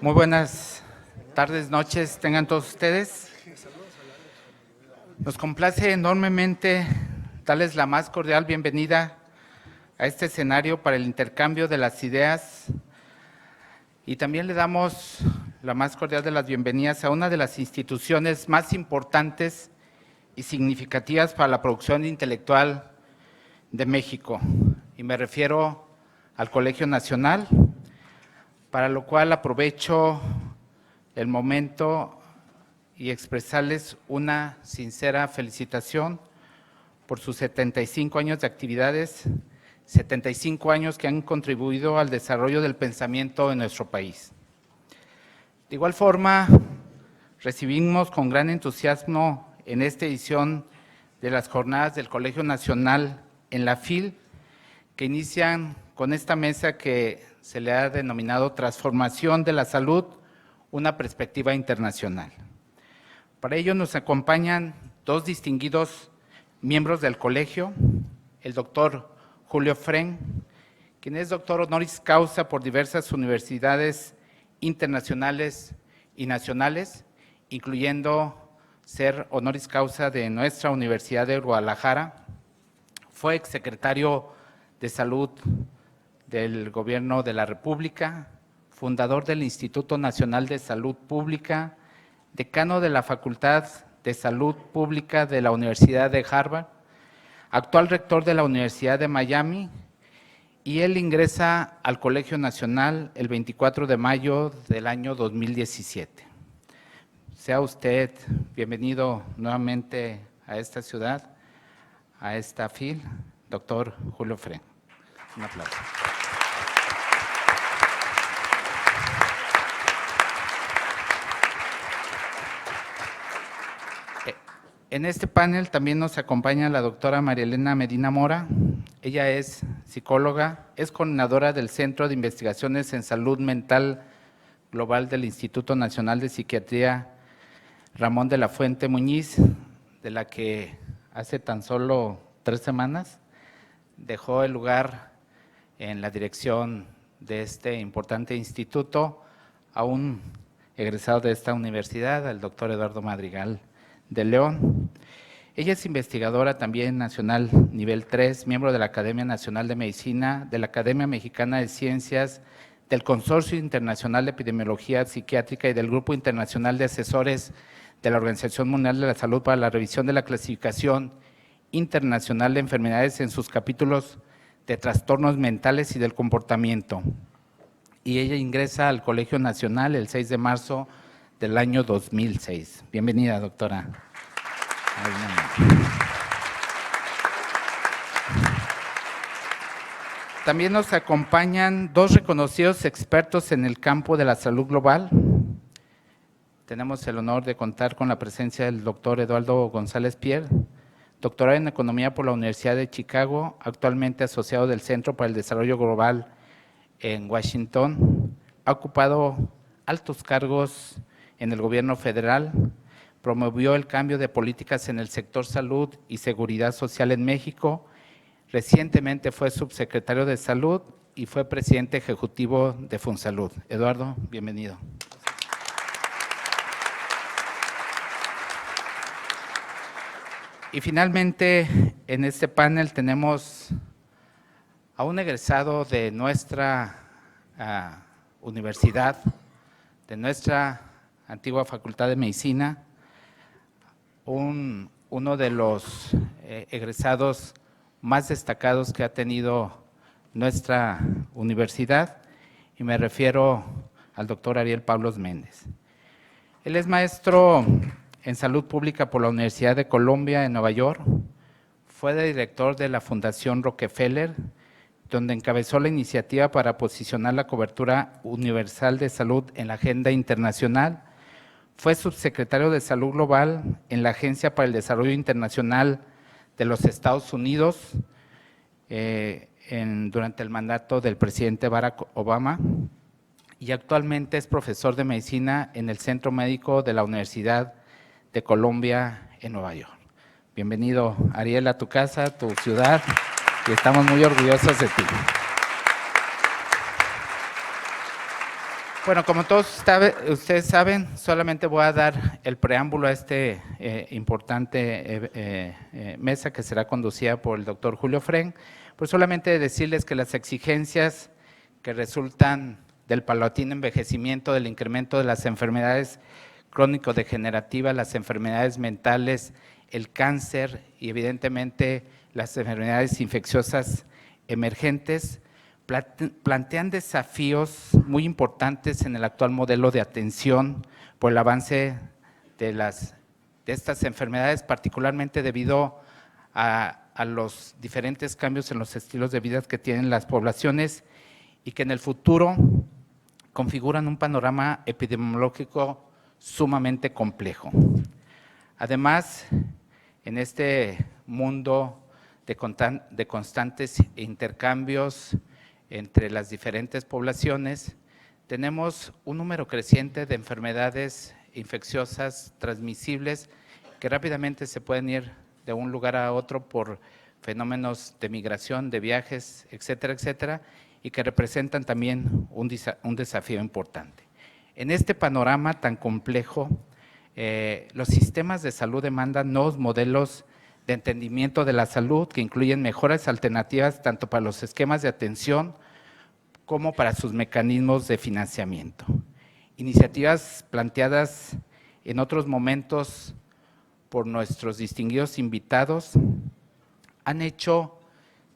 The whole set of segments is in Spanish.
Muy buenas tardes, noches, tengan todos ustedes. Nos complace enormemente darles la más cordial bienvenida a este escenario para el intercambio de las ideas y también le damos la más cordial de las bienvenidas a una de las instituciones más importantes y significativas para la producción intelectual de México, y me refiero al Colegio Nacional, para lo cual aprovecho el momento y expresarles una sincera felicitación por sus 75 años de actividades, 75 años que han contribuido al desarrollo del pensamiento en nuestro país. De igual forma, recibimos con gran entusiasmo en esta edición de las jornadas del Colegio Nacional en la FIL, que inician con esta mesa que se le ha denominado Transformación de la Salud, una perspectiva internacional. Para ello nos acompañan dos distinguidos miembros del colegio, el doctor Julio Fren, quien es doctor honoris causa por diversas universidades internacionales y nacionales, incluyendo ser honoris causa de nuestra Universidad de Guadalajara. Fue exsecretario de Salud del Gobierno de la República, fundador del Instituto Nacional de Salud Pública, decano de la Facultad de Salud Pública de la Universidad de Harvard, actual rector de la Universidad de Miami, y él ingresa al Colegio Nacional el 24 de mayo del año 2017. Sea usted bienvenido nuevamente a esta ciudad, a esta FIL, doctor Julio Fren. Un aplauso. En este panel también nos acompaña la doctora María Elena Medina Mora. Ella es psicóloga, es coordinadora del Centro de Investigaciones en Salud Mental Global del Instituto Nacional de Psiquiatría Ramón de la Fuente Muñiz, de la que hace tan solo 3 semanas dejó el lugar en la dirección de este importante instituto a un egresado de esta universidad, el doctor Eduardo Madrigal de León. Ella es investigadora también nacional nivel 3, miembro de la Academia Nacional de Medicina, de la Academia Mexicana de Ciencias, del Consorcio Internacional de Epidemiología Psiquiátrica y del Grupo Internacional de Asesores de la Organización Mundial de la Salud para la revisión de la clasificación internacional de enfermedades en sus capítulos de trastornos mentales y del comportamiento. Y ella ingresa al Colegio Nacional el 6 de marzo del año 2006. Bienvenida, doctora. También nos acompañan dos reconocidos expertos en el campo de la salud global. Tenemos el honor de contar con la presencia del doctor Eduardo González Pierre, doctorado en Economía por la Universidad de Chicago, actualmente asociado del Centro para el Desarrollo Global en Washington. Ha ocupado altos cargos en el gobierno federal, promovió el cambio de políticas en el sector salud y seguridad social en México. Recientemente fue subsecretario de Salud y fue presidente ejecutivo de Funsalud. Eduardo, bienvenido. Y finalmente, en este panel tenemos a un egresado de nuestra universidad, de nuestra antigua Facultad de Medicina, uno de los egresados más destacados que ha tenido nuestra universidad, y me refiero al doctor Ariel Pablos Méndez. Él es maestro en Salud Pública por la Universidad de Columbia en Nueva York, fue director de la Fundación Rockefeller, donde encabezó la iniciativa para posicionar la cobertura universal de salud en la agenda internacional. Fue subsecretario de Salud Global en la Agencia para el Desarrollo Internacional de los Estados Unidos durante el mandato del presidente Barack Obama, y actualmente es profesor de medicina en el Centro Médico de la Universidad de Columbia en Nueva York. Bienvenido, Ariel, a tu casa, a tu ciudad, y estamos muy orgullosos de ti. Bueno, como todos ustedes saben, solamente voy a dar el preámbulo a este importante mesa que será conducida por el doctor Julio Fren. Pues solamente decirles que las exigencias que resultan del paulatino envejecimiento, del incremento de las enfermedades crónico-degenerativas, las enfermedades mentales, el cáncer y evidentemente las enfermedades infecciosas emergentes, plantean desafíos muy importantes en el actual modelo de atención por el avance de estas enfermedades, particularmente debido a los diferentes cambios en los estilos de vida que tienen las poblaciones y que en el futuro configuran un panorama epidemiológico sumamente complejo. Además, en este mundo de constantes intercambios entre las diferentes poblaciones, tenemos un número creciente de enfermedades infecciosas transmisibles que rápidamente se pueden ir de un lugar a otro por fenómenos de migración, de viajes, etcétera, etcétera, y que representan también un desafío importante. En este panorama tan complejo, los sistemas de salud demandan nuevos modelos de entendimiento de la salud que incluyen mejores alternativas tanto para los esquemas de atención como para sus mecanismos de financiamiento. Iniciativas planteadas en otros momentos por nuestros distinguidos invitados han hecho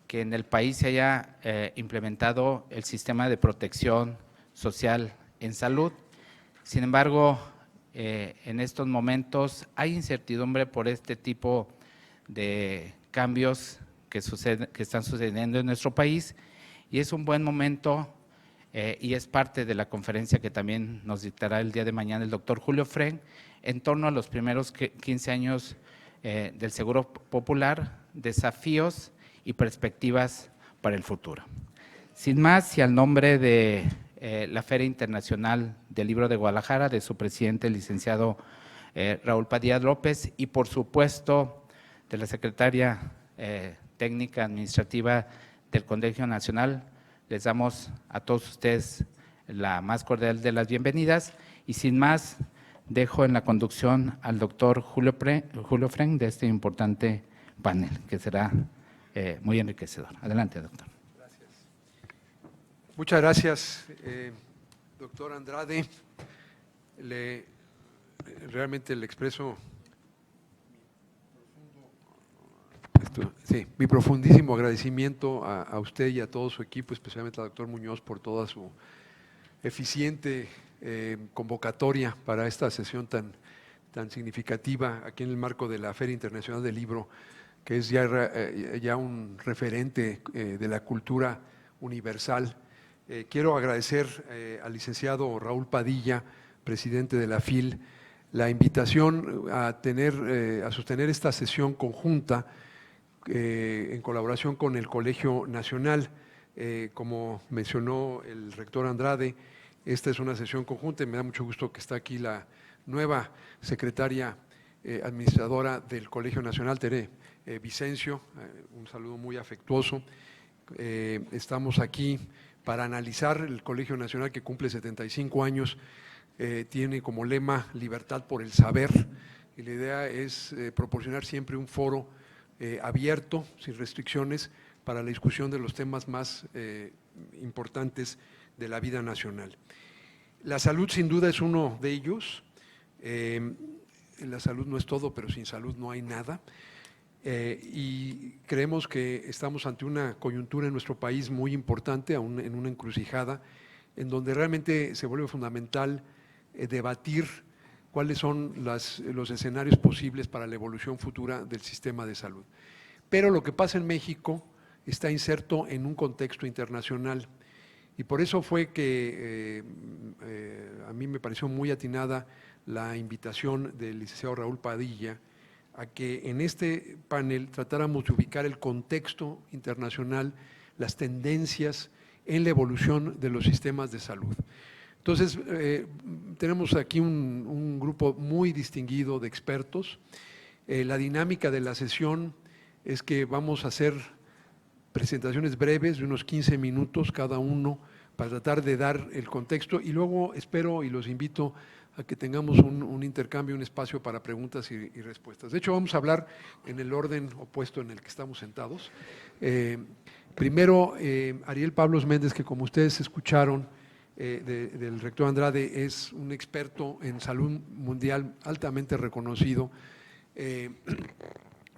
que en el país se haya implementado el sistema de protección social en salud. Sin embargo, en estos momentos hay incertidumbre por este tipo de cambios que están sucediendo en nuestro país y es un buen momento y es parte de la conferencia que también nos dictará el día de mañana el doctor Julio Fren en torno a los primeros 15 años del Seguro Popular, desafíos y perspectivas para el futuro. Sin más, y al nombre de la Feria Internacional del Libro de Guadalajara, de su presidente, el licenciado Raúl Padilla López, y por supuesto de la secretaria técnica administrativa del Colegio Nacional, les damos a todos ustedes la más cordial de las bienvenidas y sin más, dejo en la conducción al doctor Julio Fren de este importante panel, que será muy enriquecedor. Adelante, doctor. Gracias. Muchas gracias, doctor Andrade. Realmente le expreso mi profundísimo agradecimiento a usted y a todo su equipo, especialmente al doctor Muñoz, por toda su eficiente convocatoria para esta sesión tan significativa aquí en el marco de la Feria Internacional del Libro, que es ya un referente de la cultura universal. Quiero agradecer al licenciado Raúl Padilla, presidente de la FIL, la invitación a sostener esta sesión conjunta en colaboración con el Colegio Nacional. Como mencionó el rector Andrade, esta es una sesión conjunta y me da mucho gusto que está aquí la nueva secretaria administradora del Colegio Nacional, Tere Vicencio, un saludo muy afectuoso. Estamos aquí para analizar el Colegio Nacional, que cumple 75 años, tiene como lema libertad por el saber, y la idea es proporcionar siempre un foro abierto, sin restricciones, para la discusión de los temas más importantes de la vida nacional. La salud sin duda es uno de ellos. La salud no es todo, pero sin salud no hay nada. Y creemos que estamos ante una coyuntura en nuestro país muy importante, en una encrucijada, en donde realmente se vuelve fundamental debatir cuáles son los escenarios posibles para la evolución futura del sistema de salud. Pero lo que pasa en México está inserto en un contexto internacional y por eso fue que a mí me pareció muy atinada la invitación del licenciado Raúl Padilla a que en este panel tratáramos de ubicar el contexto internacional, las tendencias en la evolución de los sistemas de salud. Entonces, tenemos aquí un grupo muy distinguido de expertos. La dinámica de la sesión es que vamos a hacer presentaciones breves de unos 15 minutos cada uno para tratar de dar el contexto y luego espero y los invito a que tengamos un intercambio, un espacio para preguntas y respuestas. De hecho, vamos a hablar en el orden opuesto en el que estamos sentados. Primero, Ariel Pablos Méndez, que como ustedes escucharon del rector Andrade, es un experto en salud mundial altamente reconocido.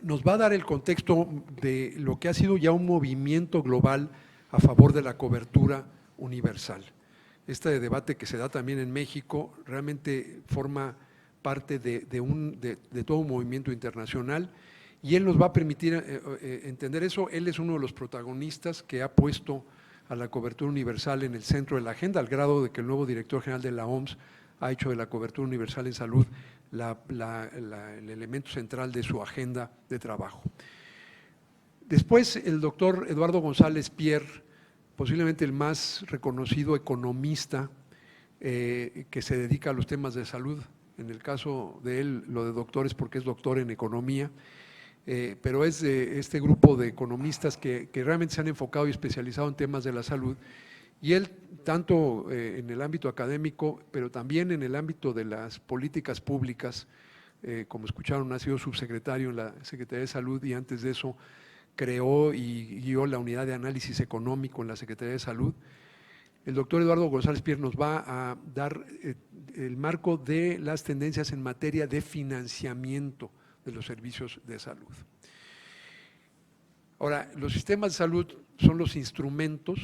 Nos va a dar el contexto de lo que ha sido ya un movimiento global a favor de la cobertura universal. Este debate que se da también en México realmente forma parte de todo un movimiento internacional y él nos va a permitir entender eso. Él es uno de los protagonistas que ha puesto a la cobertura universal en el centro de la agenda, al grado de que el nuevo director general de la OMS ha hecho de la cobertura universal en salud el elemento central de su agenda de trabajo. Después, el doctor Eduardo González Pierre, posiblemente el más reconocido economista que se dedica a los temas de salud, en el caso de él, lo de doctores porque es doctor en economía, pero es de este grupo de economistas que realmente se han enfocado y especializado en temas de la salud, y él tanto en el ámbito académico, pero también en el ámbito de las políticas públicas, como escucharon, ha sido subsecretario en la Secretaría de Salud y antes de eso creó y guió la unidad de análisis económico en la Secretaría de Salud. El doctor Eduardo González Pierre nos va a dar el marco de las tendencias en materia de financiamiento de los servicios de salud. Ahora, los sistemas de salud son los instrumentos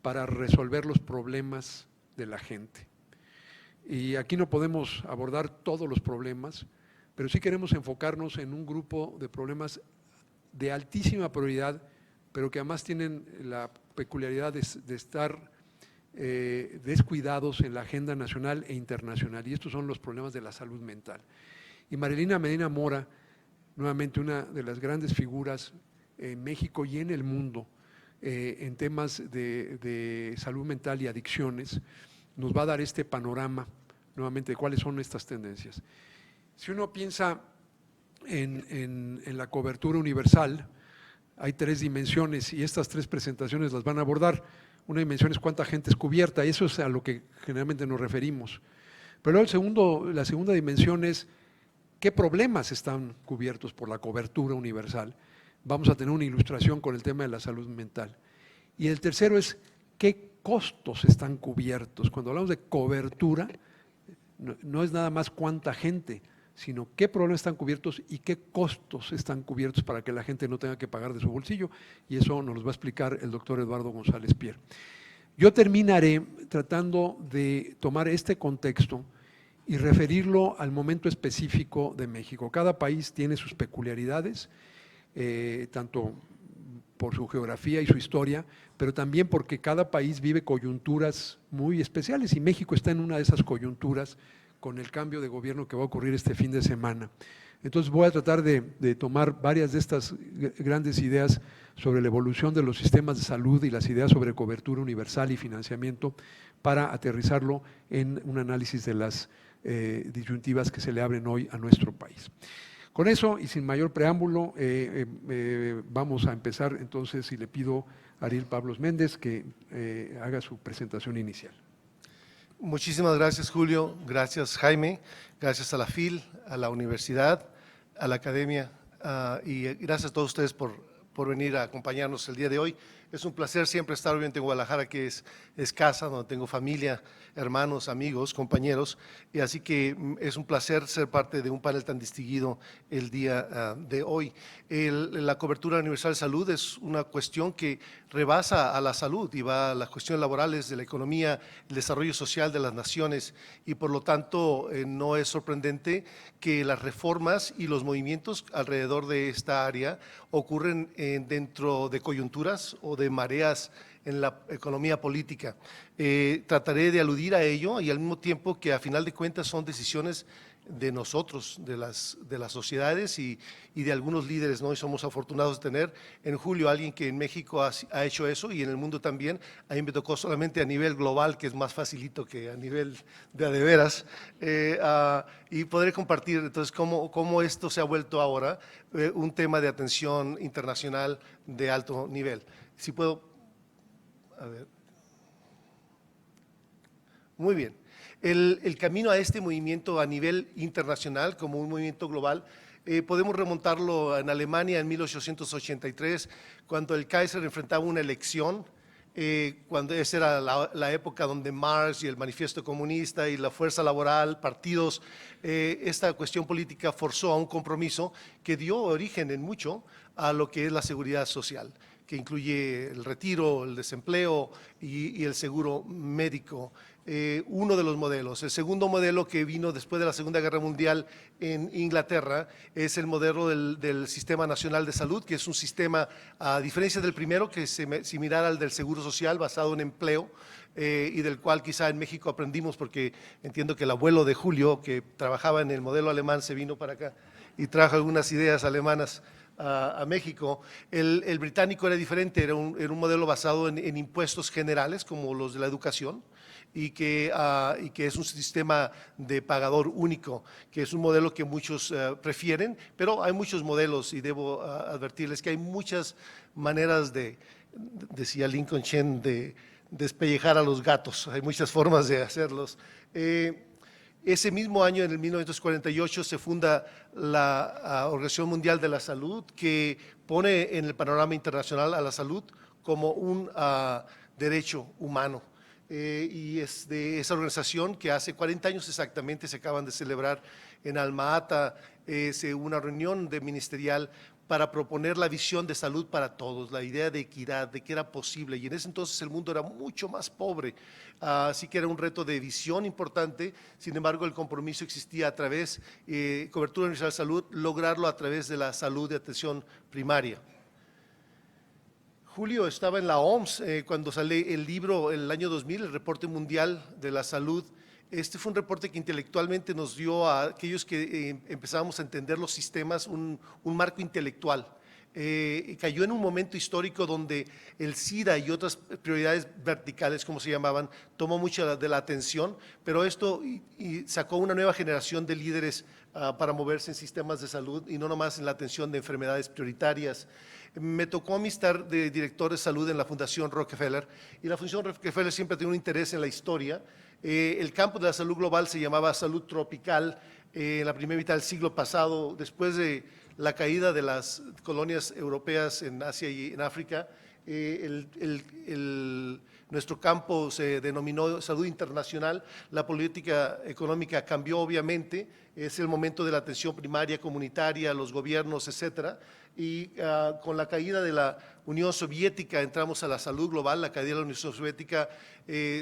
para resolver los problemas de la gente. Y aquí no podemos abordar todos los problemas, pero sí queremos enfocarnos en un grupo de problemas de altísima prioridad, pero que además tienen la peculiaridad de estar descuidados en la agenda nacional e internacional, y estos son los problemas de la salud mental. Y Marilina Medina Mora, nuevamente una de las grandes figuras en México y en el mundo en temas de salud mental y adicciones, nos va a dar este panorama nuevamente de cuáles son estas tendencias. Si uno piensa en la cobertura universal, hay tres dimensiones y estas tres presentaciones las van a abordar. Una dimensión es cuánta gente es cubierta, y eso es a lo que generalmente nos referimos. Pero luego la segunda dimensión es qué problemas están cubiertos por la cobertura universal. Vamos a tener una ilustración con el tema de la salud mental. Y el tercero es qué costos están cubiertos. Cuando hablamos de cobertura, no es nada más cuánta gente, sino qué problemas están cubiertos y qué costos están cubiertos para que la gente no tenga que pagar de su bolsillo, y eso nos lo va a explicar el doctor Eduardo González Pierre. Yo terminaré tratando de tomar este contexto y referirlo al momento específico de México. Cada país tiene sus peculiaridades, tanto por su geografía y su historia, pero también porque cada país vive coyunturas muy especiales, y México está en una de esas coyunturas con el cambio de gobierno que va a ocurrir este fin de semana. Entonces voy a tratar de tomar varias de estas grandes ideas sobre la evolución de los sistemas de salud y las ideas sobre cobertura universal y financiamiento para aterrizarlo en un análisis de las disyuntivas que se le abren hoy a nuestro país. Con eso y sin mayor preámbulo, vamos a empezar entonces, y le pido a Ariel Pablos Méndez que haga su presentación inicial. Muchísimas gracias, Julio. Gracias, Jaime. Gracias a la FIL, a la universidad, a la academia y gracias a todos ustedes por venir a acompañarnos el día de hoy. Es un placer siempre estar obviamente en Guadalajara, que es casa, donde tengo familia, hermanos, amigos, compañeros, y así que es un placer ser parte de un panel tan distinguido el día de hoy. La cobertura universal de salud es una cuestión que rebasa a la salud y va a las cuestiones laborales de la economía, el desarrollo social de las naciones, y por lo tanto no es sorprendente que las reformas y los movimientos alrededor de esta área ocurren dentro de coyunturas o de mareas en la economía política. Trataré de aludir a ello y al mismo tiempo que a final de cuentas son decisiones de nosotros, de las sociedades y de algunos líderes, ¿no? Y somos afortunados de tener en Julio alguien que en México ha hecho eso y en el mundo también. A mí me tocó solamente a nivel global, que es más facilito que a nivel de a de veras, y podré compartir entonces cómo esto se ha vuelto ahora un tema de atención internacional de alto nivel. Si puedo, a ver. Muy bien. El camino a este movimiento a nivel internacional, como un movimiento global, podemos remontarlo en Alemania en 1883, cuando el Kaiser enfrentaba una elección, cuando esa era la época donde Marx y el Manifiesto Comunista y la fuerza laboral, partidos, esta cuestión política forzó a un compromiso que dio origen en mucho a lo que es la seguridad social, que incluye el retiro, el desempleo y el seguro médico. Uno de los modelos. El segundo modelo que vino después de la Segunda Guerra Mundial en Inglaterra es el modelo del Sistema Nacional de Salud, que es un sistema, a diferencia del primero, que es similar al del Seguro Social, basado en empleo, y del cual quizá en México aprendimos, porque entiendo que el abuelo de Julio, que trabajaba en el modelo alemán, se vino para acá y trajo algunas ideas alemanas a México. El británico era diferente, era un modelo basado en impuestos generales, como los de la educación, y que es un sistema de pagador único, que es un modelo que muchos prefieren, pero hay muchos modelos y debo advertirles que hay muchas maneras decía Lincoln Chen, de despellejar a los gatos, hay muchas formas de hacerlos. Ese mismo año, en el 1948, se funda la Organización Mundial de la Salud, que pone en el panorama internacional a la salud como un derecho humano. Y es de esa organización que hace 40 años exactamente se acaban de celebrar en Alma-Ata una reunión ministerial para proponer la visión de salud para todos, la idea de equidad, de que era posible. Y en ese entonces el mundo era mucho más pobre, así que era un reto de visión importante. Sin embargo, el compromiso existía a través, cobertura universal de salud, lograrlo a través de la salud de atención primaria. Julio estaba en la OMS cuando sale el libro en el año 2000, el Reporte Mundial de la Salud. Este fue un reporte que intelectualmente nos dio a aquellos que empezábamos a entender los sistemas un marco intelectual. Cayó en un momento histórico donde el SIDA y otras prioridades verticales, como se llamaban, tomó mucha de la atención, pero esto sacó una nueva generación de líderes para moverse en sistemas de salud y no nomás en la atención de enfermedades prioritarias. Me tocó a mí estar de director de salud en la Fundación Rockefeller, y la Fundación Rockefeller siempre tiene un interés en la historia. El campo de la salud global se llamaba salud tropical en la primera mitad del siglo pasado, después de la caída de las colonias europeas en Asia y en África. Nuestro campo se denominó salud internacional, la política económica cambió obviamente, es el momento de la atención primaria, comunitaria, los gobiernos, etcétera, y con la caída de la Unión Soviética entramos a la salud global. La caída de la Unión Soviética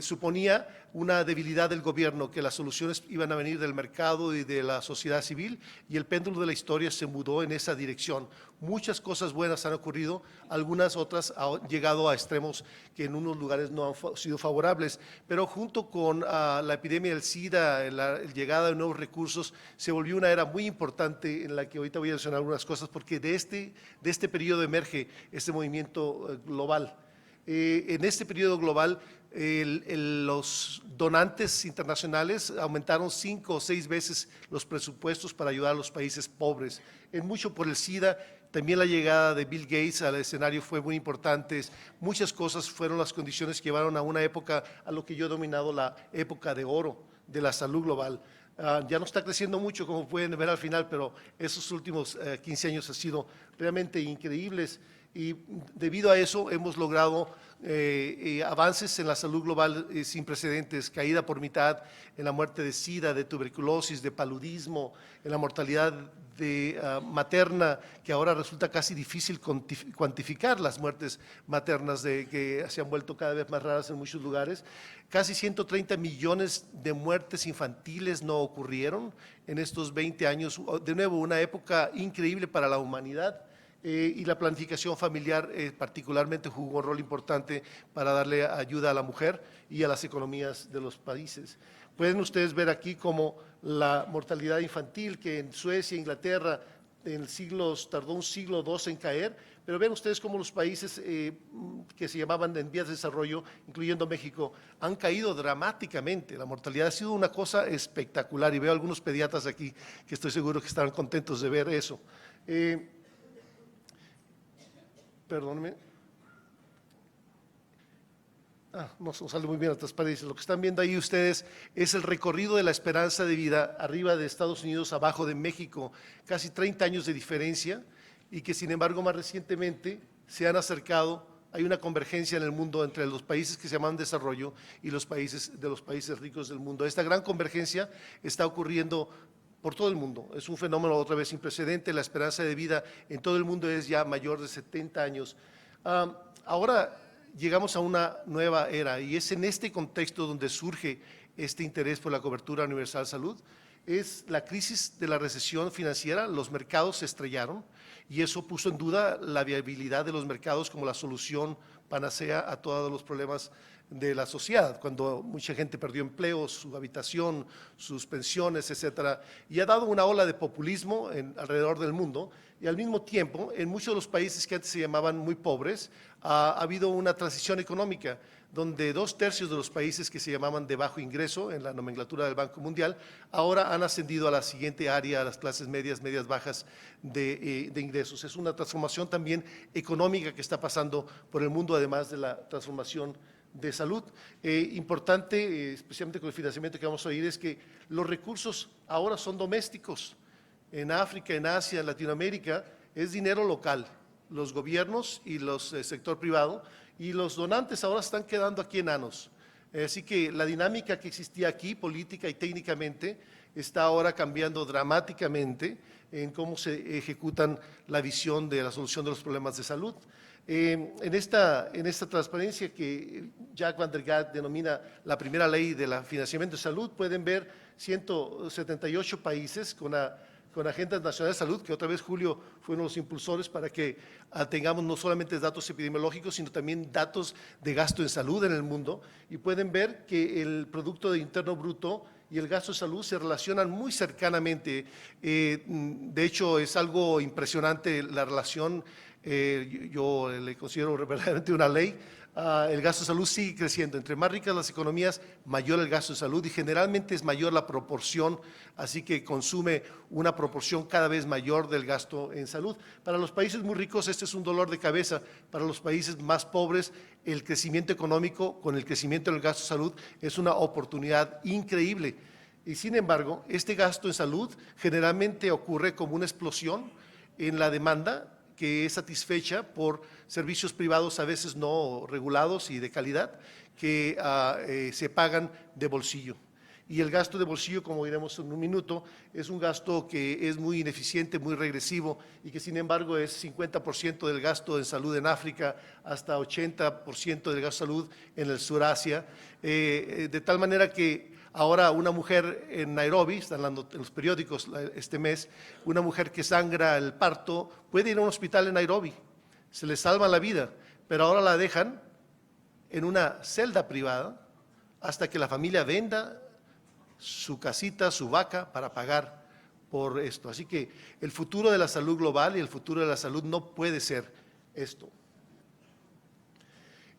suponía una debilidad del gobierno, que las soluciones iban a venir del mercado y de la sociedad civil, y el péndulo de la historia se mudó en esa dirección. Muchas cosas buenas han ocurrido, algunas otras han llegado a extremos que en unos lugares no han sido favorables, pero junto con la epidemia del SIDA, la llegada de nuevos recursos, se volvió una era muy importante en la que ahorita voy a mencionar algunas cosas, porque de este periodo emerge este movimiento global. En este periodo global, los donantes internacionales aumentaron 5 o 6 veces los presupuestos para ayudar a los países pobres, en mucho por el SIDA. También la llegada de Bill Gates al escenario fue muy importante. Muchas cosas fueron las condiciones que llevaron a una época, a lo que yo he denominado la época de oro de la salud global. Ya no está creciendo mucho, como pueden ver al final, pero esos últimos 15 años han sido realmente increíbles, y debido a eso hemos logrado avances en la salud global sin precedentes, caída por mitad en la muerte de SIDA, de tuberculosis, de paludismo, en la mortalidad materna, que ahora resulta casi difícil cuantificar las muertes maternas, que se han vuelto cada vez más raras en muchos lugares. Casi 130 millones de muertes infantiles no ocurrieron en estos 20 años. De nuevo, una época increíble para la humanidad. Y la planificación familiar particularmente jugó un rol importante para darle ayuda a la mujer y a las economías de los países. Pueden ustedes ver aquí como la mortalidad infantil, que en Suecia, Inglaterra, tardó un siglo o dos en caer, pero ven ustedes cómo los países que se llamaban en vías de desarrollo, incluyendo México, han caído dramáticamente. La mortalidad ha sido una cosa espectacular, y veo algunos pediatras aquí que estoy seguro que estarán contentos de ver eso. Perdóneme. no sale muy bien la transparencia. Lo que están viendo ahí ustedes es el recorrido de la esperanza de vida arriba de Estados Unidos, abajo de México, casi 30 años de diferencia, y que sin embargo más recientemente se han acercado. Hay una convergencia en el mundo entre los países que se llaman desarrollo y los países ricos del mundo. Esta gran convergencia está ocurriendo por todo el mundo. Es un fenómeno otra vez sin precedente. La esperanza de vida en todo el mundo es ya mayor de 70 años. Ahora llegamos a una nueva era y es en este contexto donde surge este interés por la cobertura universal de salud. Es la crisis de la recesión financiera, los mercados se estrellaron y eso puso en duda la viabilidad de los mercados como la solución panacea a todos los problemas de la sociedad, cuando mucha gente perdió empleo, su habitación, sus pensiones, etcétera, y ha dado una ola de populismo alrededor del mundo, y al mismo tiempo, en muchos de los países que antes se llamaban muy pobres, ha habido una transición económica, donde 2/3 de los países que se llamaban de bajo ingreso en la nomenclatura del Banco Mundial, ahora han ascendido a la siguiente área, a las clases medias, medias bajas de ingresos. Es una transformación también económica que está pasando por el mundo, además de la transformación de salud. Importante, especialmente con el financiamiento que vamos a oír, es que los recursos ahora son domésticos. En África, en Asia, en Latinoamérica, es dinero local. Los gobiernos y el sector privado y los donantes ahora están quedando aquí enanos. Así que la dinámica que existía aquí, política y técnicamente, está ahora cambiando dramáticamente en cómo se ejecutan la visión de la solución de los problemas de salud. En esta transparencia que Jack Van der Gaat denomina la primera ley de financiamiento de salud, pueden ver 178 países con agendas nacionales de salud, que otra vez Julio fue uno de los impulsores para que tengamos no solamente datos epidemiológicos, sino también datos de gasto en salud en el mundo, y pueden ver que el Producto Interno Bruto y el gasto de salud se relacionan muy cercanamente. De hecho, es algo impresionante la relación. Yo le considero verdaderamente una ley. El gasto de salud sigue creciendo. Entre más ricas las economías, mayor el gasto de salud y generalmente es mayor la proporción, así que consume una proporción cada vez mayor del gasto en salud. Para los países muy ricos este es un dolor de cabeza. Para los países más pobres, el crecimiento económico con el crecimiento del gasto de salud es una oportunidad increíble. Y sin embargo, este gasto en salud generalmente ocurre como una explosión en la demanda que es satisfecha por servicios privados a veces no regulados y de calidad que se pagan de bolsillo. Y el gasto de bolsillo, como diremos en un minuto, es un gasto que es muy ineficiente, muy regresivo y que sin embargo es 50% del gasto en salud en África hasta 80% del gasto de salud en el Surasia, de tal manera que ahora una mujer en Nairobi, están hablando en los periódicos este mes, una mujer que sangra el parto puede ir a un hospital en Nairobi, se le salva la vida, pero ahora la dejan en una celda privada hasta que la familia venda su casita, su vaca para pagar por esto. Así que el futuro de la salud global y el futuro de la salud no puede ser esto.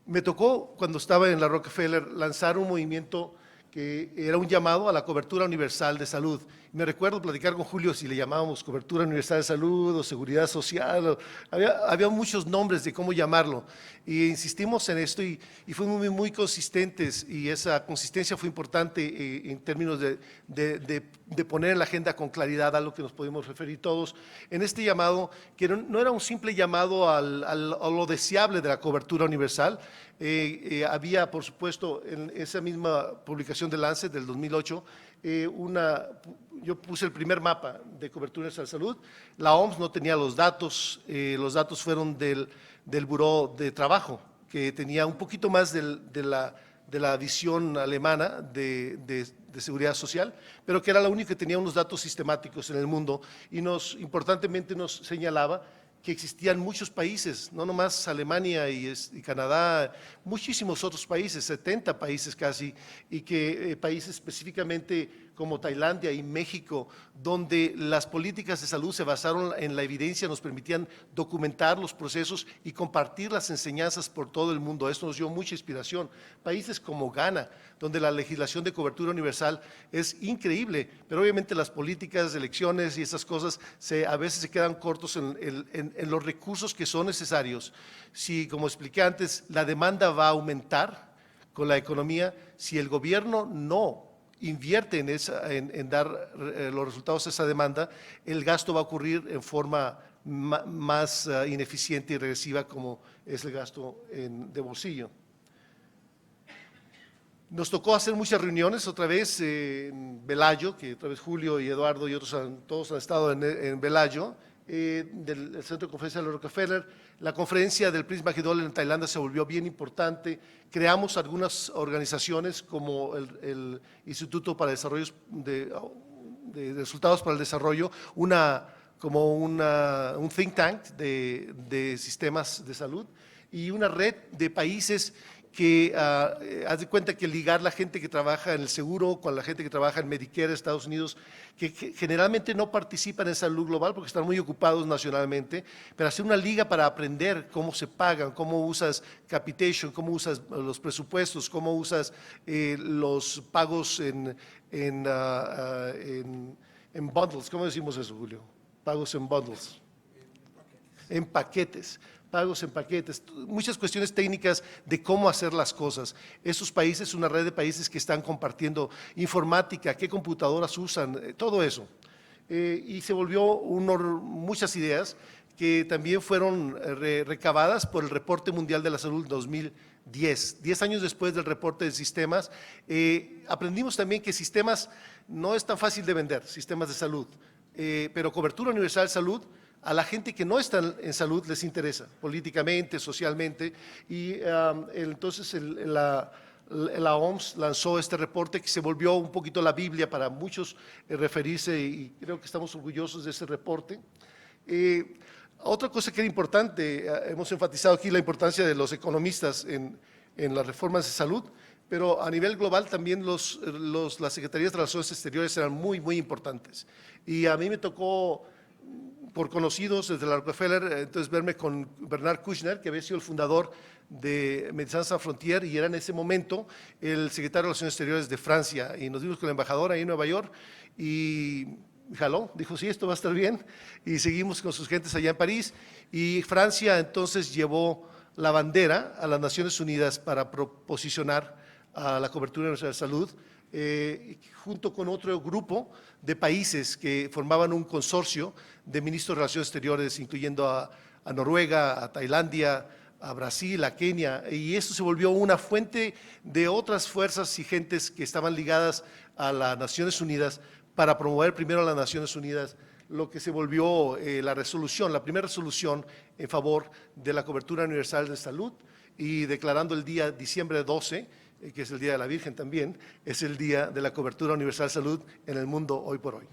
Me tocó, cuando estaba en la Rockefeller, lanzar un movimiento que era un llamado a la cobertura universal de salud. Me recuerdo platicar con Julio si le llamábamos cobertura universal de salud o seguridad social, había muchos nombres de cómo llamarlo, y insistimos en esto y fuimos muy consistentes, y esa consistencia fue importante en términos de poner en la agenda con claridad a lo que nos podemos referir todos, en este llamado que no era un simple llamado a lo deseable de la cobertura universal. Había, por supuesto, en esa misma publicación de Lancet del 2008, yo puse el primer mapa de cobertura universal de salud. La OMS no tenía los datos fueron del Buró de Trabajo, que tenía un poquito más de la visión alemana de seguridad social, pero que era la única que tenía unos datos sistemáticos en el mundo y importantemente nos señalaba que existían muchos países, no nomás Alemania y Canadá, muchísimos otros países, 70 países casi, y que países específicamente como Tailandia y México, donde las políticas de salud se basaron en la evidencia, nos permitían documentar los procesos y compartir las enseñanzas por todo el mundo. Esto nos dio mucha inspiración. Países como Ghana, donde la legislación de cobertura universal es increíble, pero obviamente las políticas, elecciones y esas cosas a veces se quedan cortos en los recursos que son necesarios. Si, como expliqué antes, la demanda va a aumentar con la economía, si el gobierno no invierte en dar los resultados a esa demanda, el gasto va a ocurrir en forma más ineficiente y regresiva, como es el gasto de bolsillo. Nos tocó hacer muchas reuniones otra vez en Velayo, que otra vez Julio y Eduardo y otros todos han estado en Velayo, del Centro de Conferencia de Rockefeller. La conferencia del Prince Majidol en Tailandia se volvió bien importante. Creamos algunas organizaciones como el Instituto para Desarrollos de Resultados para el Desarrollo, un think tank de sistemas de salud y una red de países que haz de cuenta que ligar la gente que trabaja en el seguro con la gente que trabaja en Medicare de Estados Unidos, que generalmente no participan en salud global porque están muy ocupados nacionalmente, pero hacer una liga para aprender cómo se pagan, cómo usas capitation, cómo usas los presupuestos, cómo usas los pagos en bundles. ¿Cómo decimos eso, Julio? Pagos en bundles. En paquetes. Pagos en paquetes, muchas cuestiones técnicas de cómo hacer las cosas. Esos países, una red de países que están compartiendo informática, qué computadoras usan, todo eso. Y se volvió muchas ideas que también fueron recabadas por el Reporte Mundial de la Salud 2010. 10 años después del reporte de sistemas, aprendimos también que sistemas no es tan fácil de vender, sistemas de salud, pero cobertura universal de salud, a la gente que no está en salud les interesa, políticamente, socialmente, y entonces la OMS lanzó este reporte que se volvió un poquito la Biblia para muchos referirse, y creo que estamos orgullosos de ese reporte. Otra cosa que era importante, hemos enfatizado aquí la importancia de los economistas en las reformas de salud, pero a nivel global también las Secretarías de Relaciones Exteriores eran muy, muy importantes. Y a mí me tocó, por conocidos desde la Rockefeller, entonces verme con Bernard Kouchner, que había sido el fundador de Médecins Sans Frontières y era en ese momento el secretario de Relaciones Exteriores de Francia, y nos vimos con el embajador ahí en Nueva York y jaló, dijo sí, esto va a estar bien, y seguimos con sus gentes allá en París, y Francia entonces llevó la bandera a las Naciones Unidas para posicionar a la cobertura universal de salud, junto con otro grupo de países que formaban un consorcio de ministros de Relaciones Exteriores, incluyendo a Noruega, a Tailandia, a Brasil, a Kenia, y eso se volvió una fuente de otras fuerzas y gentes que estaban ligadas a las Naciones Unidas para promover primero a las Naciones Unidas lo que se volvió la primera resolución en favor de la cobertura universal de salud, y declarando el día diciembre 12, que es el Día de la Virgen también, es el Día de la Cobertura Universal de Salud en el mundo hoy por hoy.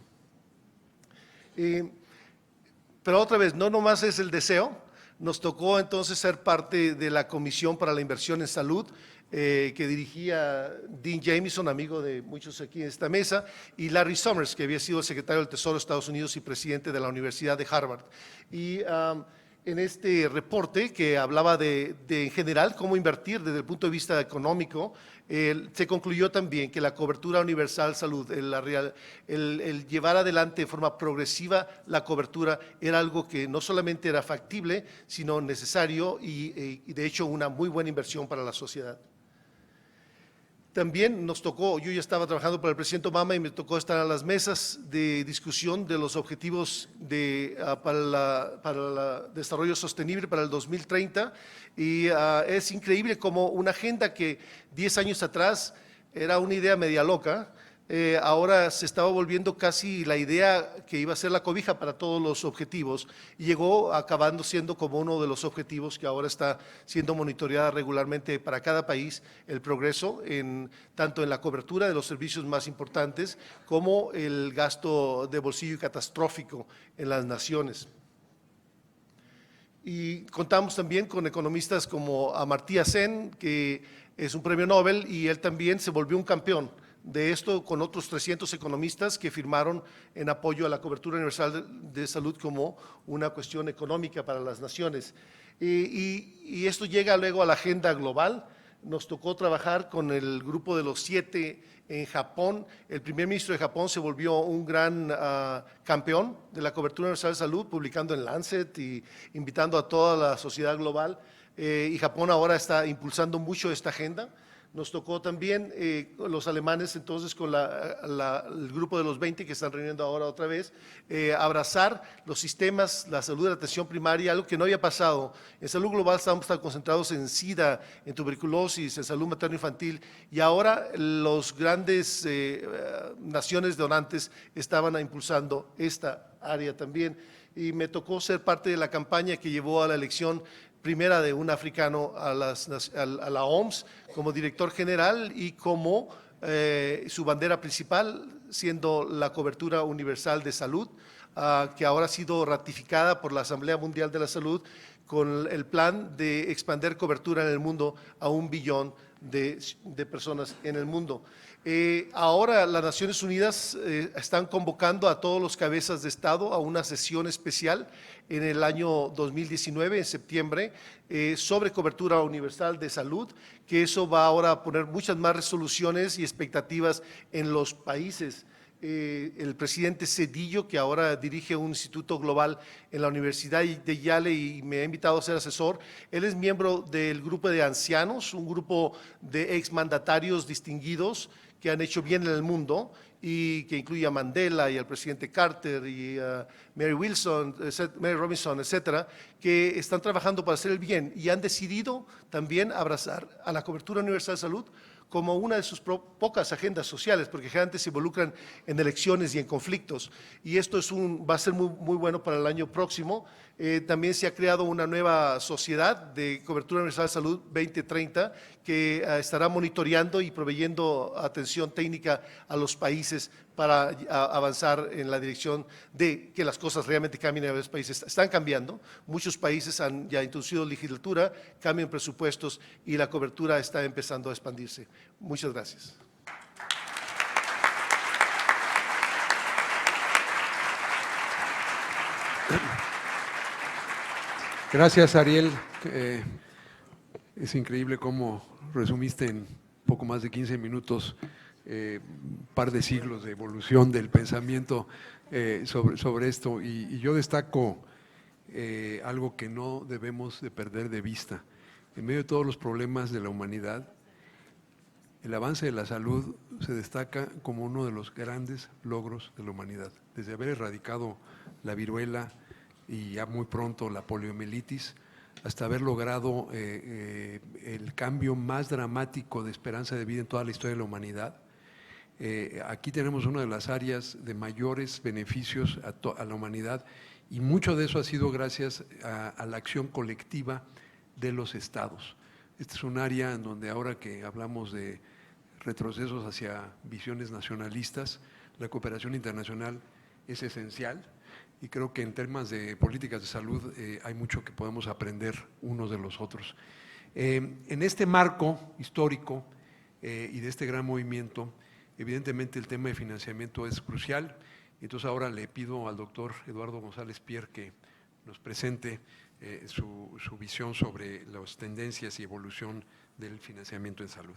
Pero otra vez, no nomás es el deseo, nos tocó entonces ser parte de la Comisión para la Inversión en Salud, que dirigía Dean Jamieson, amigo de muchos aquí en esta mesa, y Larry Summers, que había sido el secretario del Tesoro de Estados Unidos y presidente de la Universidad de Harvard. Y en este reporte que hablaba de en general cómo invertir desde el punto de vista económico, se concluyó también que la cobertura universal salud, el llevar adelante de forma progresiva la cobertura era algo que no solamente era factible, sino necesario y de hecho una muy buena inversión para la sociedad. También nos tocó, yo ya estaba trabajando para el presidente Obama y me tocó estar a las mesas de discusión de los objetivos para el desarrollo sostenible para el 2030, y es increíble como una agenda que 10 años atrás era una idea media loca, ahora se estaba volviendo casi la idea que iba a ser la cobija para todos los objetivos, y llegó acabando siendo como uno de los objetivos que ahora está siendo monitoreada regularmente para cada país, el progreso tanto en la cobertura de los servicios más importantes como el gasto de bolsillo catastrófico en las naciones. Y contamos también con economistas como Amartya Sen, que es un premio Nobel, y él también se volvió un campeón de esto con otros 300 economistas que firmaron en apoyo a la cobertura universal de salud como una cuestión económica para las naciones. Y esto llega luego a la agenda global. Nos tocó trabajar con el grupo de los 7 en Japón. El primer ministro de Japón se volvió un gran campeón de la cobertura universal de salud, publicando en Lancet y invitando a toda la sociedad global. Y Japón ahora está impulsando mucho esta agenda Nos tocó también los alemanes, entonces con el grupo de los 20 que están reuniendo ahora otra vez, abrazar los sistemas, la salud de la atención primaria, algo que no había pasado. En salud global estábamos tan concentrados en SIDA, en tuberculosis, en salud materno-infantil, y ahora los grandes naciones donantes estaban impulsando esta área también. Y me tocó ser parte de la campaña que llevó a la elección primera de un africano a la OMS como director general y como su bandera principal, siendo la cobertura universal de salud, que ahora ha sido ratificada por la Asamblea Mundial de la Salud con el plan de expandir cobertura en el mundo a 1 billón de personas en el mundo. Ahora las Naciones Unidas están convocando a todos los cabezas de Estado a una sesión especial en el año 2019, en septiembre, sobre cobertura universal de salud, que eso va ahora a poner muchas más resoluciones y expectativas en los países. El presidente Cedillo, que ahora dirige un instituto global en la Universidad de Yale y me ha invitado a ser asesor, él es miembro del grupo de ancianos, un grupo de exmandatarios distinguidos que han hecho bien en el mundo y que incluye a Mandela y al presidente Carter y a Mary Robinson, etcétera, que están trabajando para hacer el bien y han decidido también abrazar a la cobertura universal de salud como una de sus pocas agendas sociales, porque generalmente se involucran en elecciones y en conflictos. Y esto va a ser muy bueno para el año próximo. También se ha creado una nueva sociedad de cobertura universal de salud 2030 que estará monitoreando y proveyendo atención técnica a los países para avanzar en la dirección de que las cosas realmente cambien en los países. Están cambiando, muchos países han ya introducido legislatura, cambian presupuestos y la cobertura está empezando a expandirse. Muchas gracias. Gracias, Ariel. Es increíble cómo resumiste en poco más de 15 minutos un par de siglos de evolución del pensamiento sobre esto. Y yo destaco algo que no debemos de perder de vista. En medio de todos los problemas de la humanidad, el avance de la salud se destaca como uno de los grandes logros de la humanidad. Desde haber erradicado la viruela y ya muy pronto la poliomielitis, hasta haber logrado el cambio más dramático de esperanza de vida en toda la historia de la humanidad. Aquí tenemos una de las áreas de mayores beneficios a la humanidad y mucho de eso ha sido gracias a la acción colectiva de los estados. Este es un área en donde ahora que hablamos de retrocesos hacia visiones nacionalistas, la cooperación internacional es esencial. Y creo que en temas de políticas de salud hay mucho que podemos aprender unos de los otros. En este marco histórico y de este gran movimiento, evidentemente el tema de financiamiento es crucial. Entonces ahora le pido al doctor Eduardo González Pier que nos presente su visión sobre las tendencias y evolución del financiamiento en salud.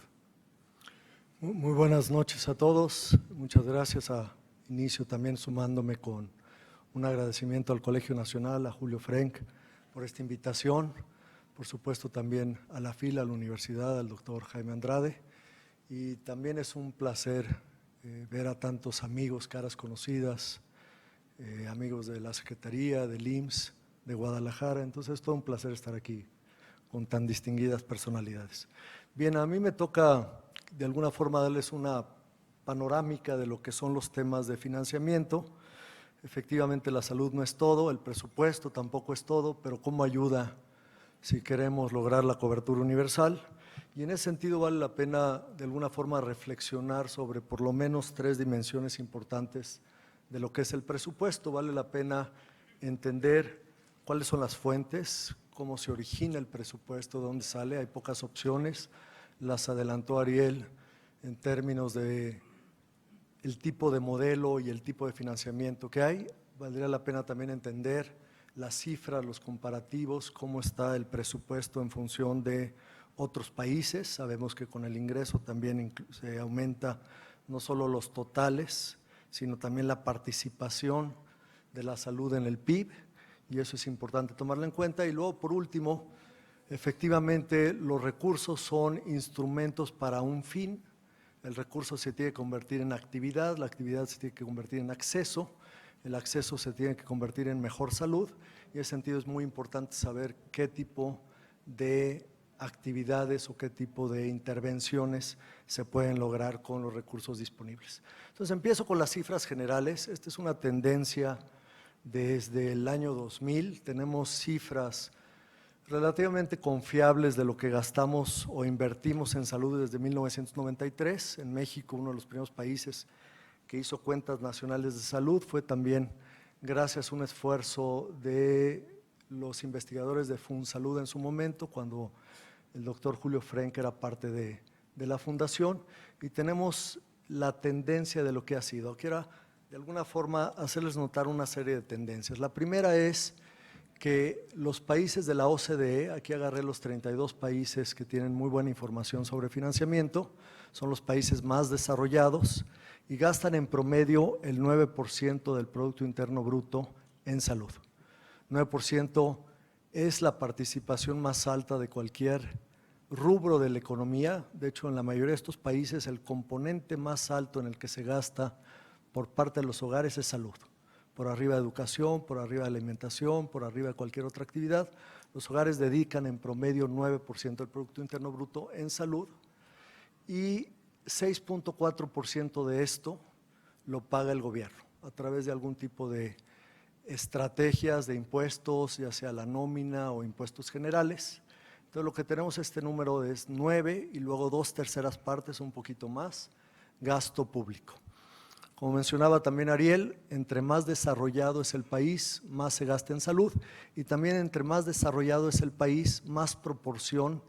Muy buenas noches a todos. Muchas gracias. Inicio también sumándome con un agradecimiento al Colegio Nacional, a Julio Frenk por esta invitación, por supuesto también a la FIL, a la universidad, al doctor Jaime Andrade, y también es un placer ver a tantos amigos, caras conocidas, amigos de la Secretaría, del IMSS, de Guadalajara. Entonces es todo un placer estar aquí con tan distinguidas personalidades. Bien, a mí me toca de alguna forma darles una panorámica de lo que son los temas de financiamiento. Efectivamente, la salud no es todo, el presupuesto tampoco es todo, pero cómo ayuda si queremos lograr la cobertura universal. Y en ese sentido vale la pena de alguna forma reflexionar sobre por lo menos 3 dimensiones importantes de lo que es el presupuesto. Vale la pena entender cuáles son las fuentes, cómo se origina el presupuesto, de dónde sale. Hay pocas opciones, las adelantó Ariel en términos de el tipo de modelo y el tipo de financiamiento que hay. Valdría la pena también entender las cifras, los comparativos, cómo está el presupuesto en función de otros países. Sabemos que con el ingreso también se aumenta no solo los totales, sino también la participación de la salud en el PIB, y eso es importante tomarlo en cuenta. Y luego, por último, Efectivamente, los recursos son instrumentos para un fin. El recurso se tiene que convertir en actividad, la actividad se tiene que convertir en acceso, el acceso se tiene que convertir en mejor salud, y en ese sentido es muy importante saber qué tipo de actividades o qué tipo de intervenciones se pueden lograr con los recursos disponibles. Entonces empiezo con las cifras generales. Esta es una tendencia desde el año 2000. Tenemos cifras relativamente confiables de lo que gastamos o invertimos en salud desde 1993. En México, uno de los primeros países que hizo cuentas nacionales de salud, fue también gracias a un esfuerzo de los investigadores de FunSalud en su momento, cuando el doctor Julio Frenk era parte de la fundación, y tenemos la tendencia de lo que ha sido. Quiero de alguna forma hacerles notar una serie de tendencias. La primera es que los países de la OCDE, aquí agarré los 32 países que tienen muy buena información sobre financiamiento, son los países más desarrollados y gastan en promedio el 9% del Producto Interno Bruto en salud. 9% es la participación más alta de cualquier rubro de la economía. De hecho, en la mayoría de estos países el componente más alto en el que se gasta por parte de los hogares es salud. Por arriba de educación, por arriba de alimentación, por arriba de cualquier otra actividad. Los hogares dedican en promedio 9% del Producto Interno Bruto en salud, y 6.4% de esto lo paga el gobierno a través de algún tipo de estrategias de impuestos, ya sea la nómina o impuestos generales. Entonces lo que tenemos, este número es 9 y luego 2/3 partes, un poquito más, gasto público. Como mencionaba también Ariel, entre más desarrollado es el país, más se gasta en salud, y también entre más desarrollado es el país, más proporción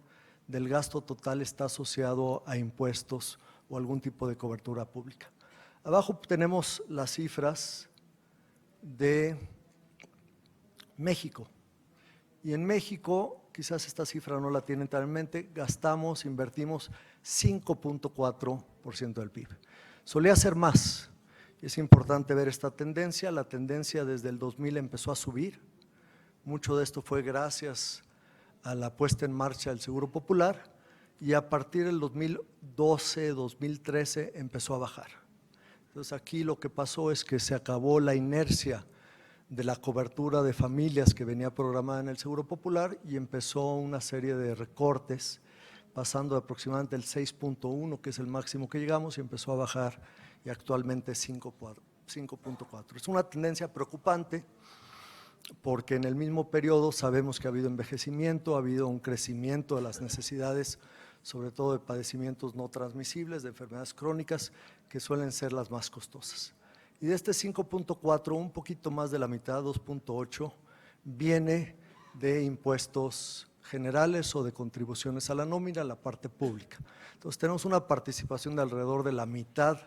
del gasto total está asociado a impuestos o algún tipo de cobertura pública. Abajo tenemos las cifras de México, y en México, quizás esta cifra no la tienen tan en mente, gastamos, invertimos 5.4% del PIB. Solía ser más. Es importante ver esta tendencia. La tendencia desde el 2000 empezó a subir. Mucho de esto fue gracias a la puesta en marcha del Seguro Popular, y a partir del 2012, 2013 empezó a bajar. Entonces aquí lo que pasó es que se acabó la inercia de la cobertura de familias que venía programada en el Seguro Popular y empezó una serie de recortes, pasando de aproximadamente el 6.1, que es el máximo que llegamos, y empezó a bajar, y actualmente 5.4. Es una tendencia preocupante porque en el mismo periodo sabemos que ha habido envejecimiento, ha habido un crecimiento de las necesidades, sobre todo de padecimientos no transmisibles, de enfermedades crónicas, que suelen ser las más costosas. Y de este 5.4, un poquito más de la mitad, 2.8, viene de impuestos generales o de contribuciones a la nómina, la parte pública. Entonces tenemos una participación de alrededor de la mitad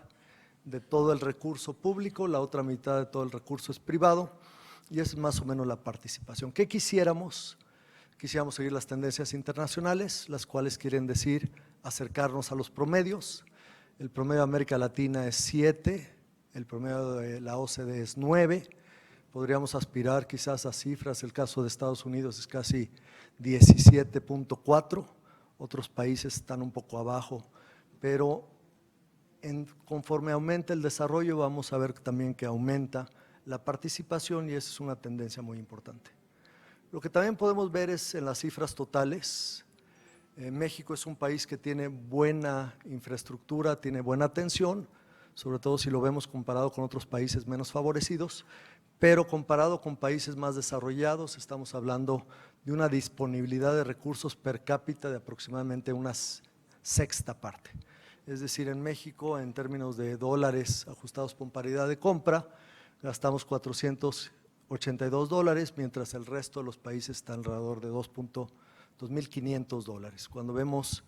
de todo el recurso público, la otra mitad de todo el recurso es privado, y es más o menos la participación. ¿Qué quisiéramos? Quisiéramos seguir las tendencias internacionales, las cuales quieren decir acercarnos a los promedios. El promedio de América Latina es 7, el promedio de la OCDE es 9, podríamos aspirar quizás a cifras, el caso de Estados Unidos es casi 17.4, otros países están un poco abajo, pero conforme aumenta el desarrollo vamos a ver también que aumenta la participación, y esa es una tendencia muy importante. Lo que también podemos ver es en las cifras totales. México es un país que tiene buena infraestructura, tiene buena atención, sobre todo si lo vemos comparado con otros países menos favorecidos, pero comparado con países más desarrollados estamos hablando de una disponibilidad de recursos per cápita de aproximadamente una sexta parte. Es decir, en México, en términos de dólares ajustados por paridad de compra, gastamos $482, mientras el resto de los países está alrededor de $2.500. Cuando vemos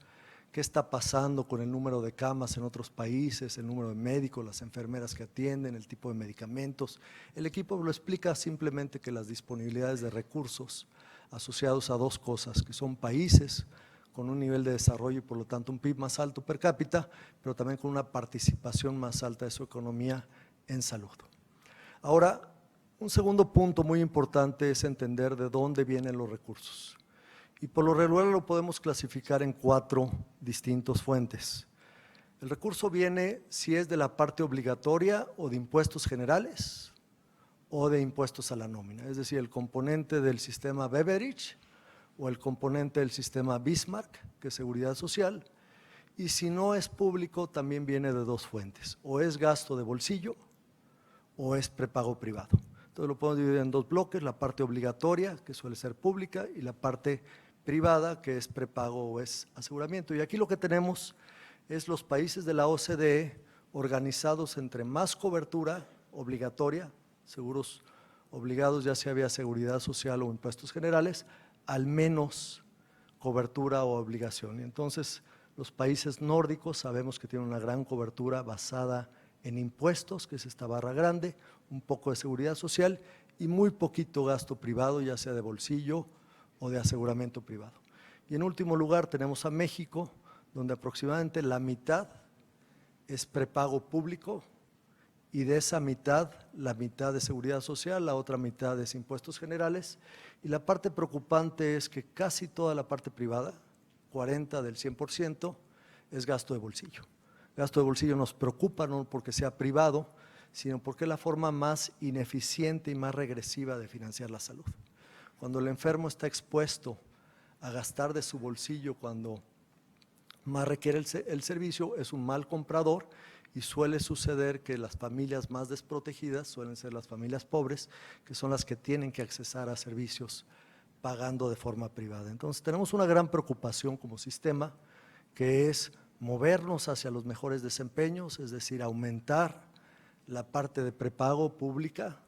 qué está pasando con el número de camas en otros países, el número de médicos, las enfermeras que atienden, el tipo de medicamentos, el equipo lo explica simplemente que las disponibilidades de recursos asociados a dos cosas, que son países con un nivel de desarrollo y por lo tanto un PIB más alto per cápita, pero también con una participación más alta de su economía en salud. Ahora, un segundo punto muy importante es entender de dónde vienen los recursos. y por lo regular lo podemos clasificar en 4 distintas fuentes. El recurso viene si es de la parte obligatoria o de impuestos generales o de impuestos a la nómina, es decir, el componente del sistema Beveridge o el componente del sistema Bismarck, que es seguridad social, y si no es público también viene de 2 fuentes, o es gasto de bolsillo o es prepago privado. Entonces lo podemos dividir en 2 bloques, la parte obligatoria, que suele ser pública, y la parte privada, que es prepago o es aseguramiento. Y aquí lo que tenemos es los países de la OCDE organizados entre más cobertura obligatoria, seguros obligados, ya sea vía seguridad social o impuestos generales, al menos cobertura o obligación. Y entonces los países nórdicos sabemos que tienen una gran cobertura basada en impuestos, que es esta barra grande, un poco de seguridad social y muy poquito gasto privado, ya sea de bolsillo o de aseguramiento privado. Y en último lugar tenemos a México, donde aproximadamente la mitad es prepago público y de esa mitad, la mitad de seguridad social, la otra mitad es impuestos generales. Y la parte preocupante es que casi toda la parte privada, 40 del 100%, es gasto de bolsillo. Gasto de bolsillo nos preocupa no porque sea privado, sino porque es la forma más ineficiente y más regresiva de financiar la salud. Cuando el enfermo está expuesto a gastar de su bolsillo cuando más requiere el servicio, es un mal comprador y suele suceder que las familias más desprotegidas suelen ser las familias pobres, que son las que tienen que accesar a servicios pagando de forma privada. Entonces tenemos una gran preocupación como sistema, que es movernos hacia los mejores desempeños, es decir, aumentar la parte de prepago pública,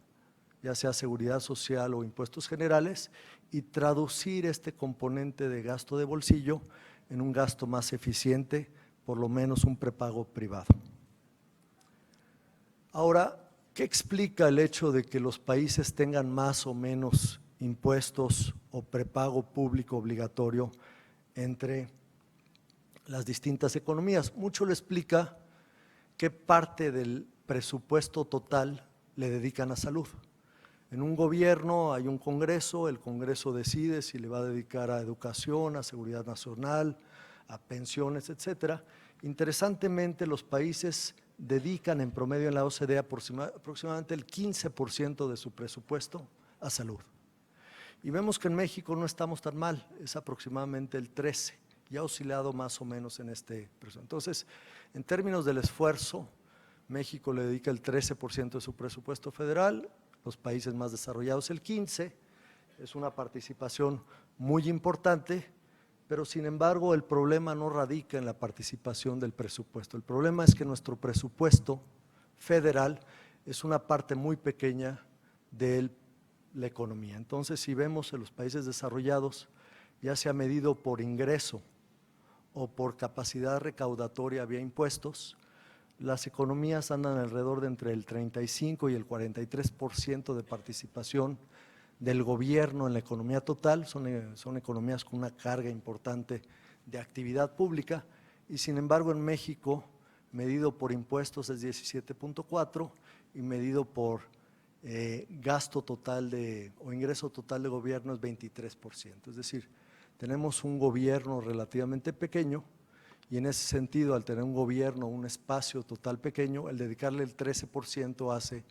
ya sea seguridad social o impuestos generales, y traducir este componente de gasto de bolsillo en un gasto más eficiente, por lo menos un prepago privado. Ahora, ¿qué explica el hecho de que los países tengan más o menos impuestos o prepago público obligatorio entre las distintas economías? Mucho lo explica qué parte del presupuesto total le dedican a salud. En un gobierno hay un congreso, el congreso decide si le va a dedicar a educación, a seguridad nacional, a pensiones, etcétera. Interesantemente, los países dedican en promedio en la OCDE aproximadamente el 15% de su presupuesto a salud. Y vemos que en México no estamos tan mal, es aproximadamente el 13%, y ha oscilado más o menos en este presupuesto. Entonces, en términos del esfuerzo, México le dedica el 13% de su presupuesto federal, los países más desarrollados el 15%, es una participación muy importante, pero sin embargo el problema no radica en la participación del presupuesto. El problema es que nuestro presupuesto federal es una parte muy pequeña de la economía. Entonces, si vemos en los países desarrollados, ya sea medido por ingreso o por capacidad recaudatoria vía impuestos, las economías andan alrededor de entre el 35 y el 43% de participación del gobierno en la economía total, son economías con una carga importante de actividad pública, y sin embargo en México, medido por impuestos es 17.4% y medido por gasto total o ingreso total de gobierno es 23%. Es decir, tenemos un gobierno relativamente pequeño, y en ese sentido, al tener un gobierno, un espacio total pequeño, el dedicarle el 13% hace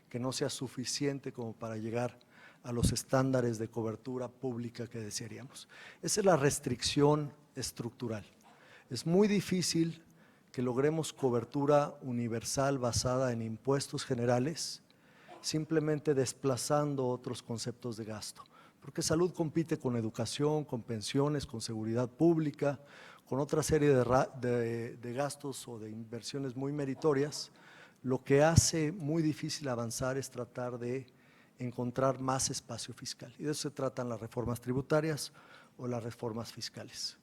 que no sea suficiente como para llegar a los estándares de cobertura pública que desearíamos. Esa es la restricción estructural. Es muy difícil que logremos cobertura universal basada en impuestos generales, simplemente desplazando otros conceptos de gasto, porque salud compite con educación, con pensiones, con seguridad pública, con otra serie de gastos o de inversiones muy meritorias. Lo que hace muy difícil avanzar es tratar de encontrar más espacio fiscal, y de eso se tratan las reformas tributarias o las reformas fiscales.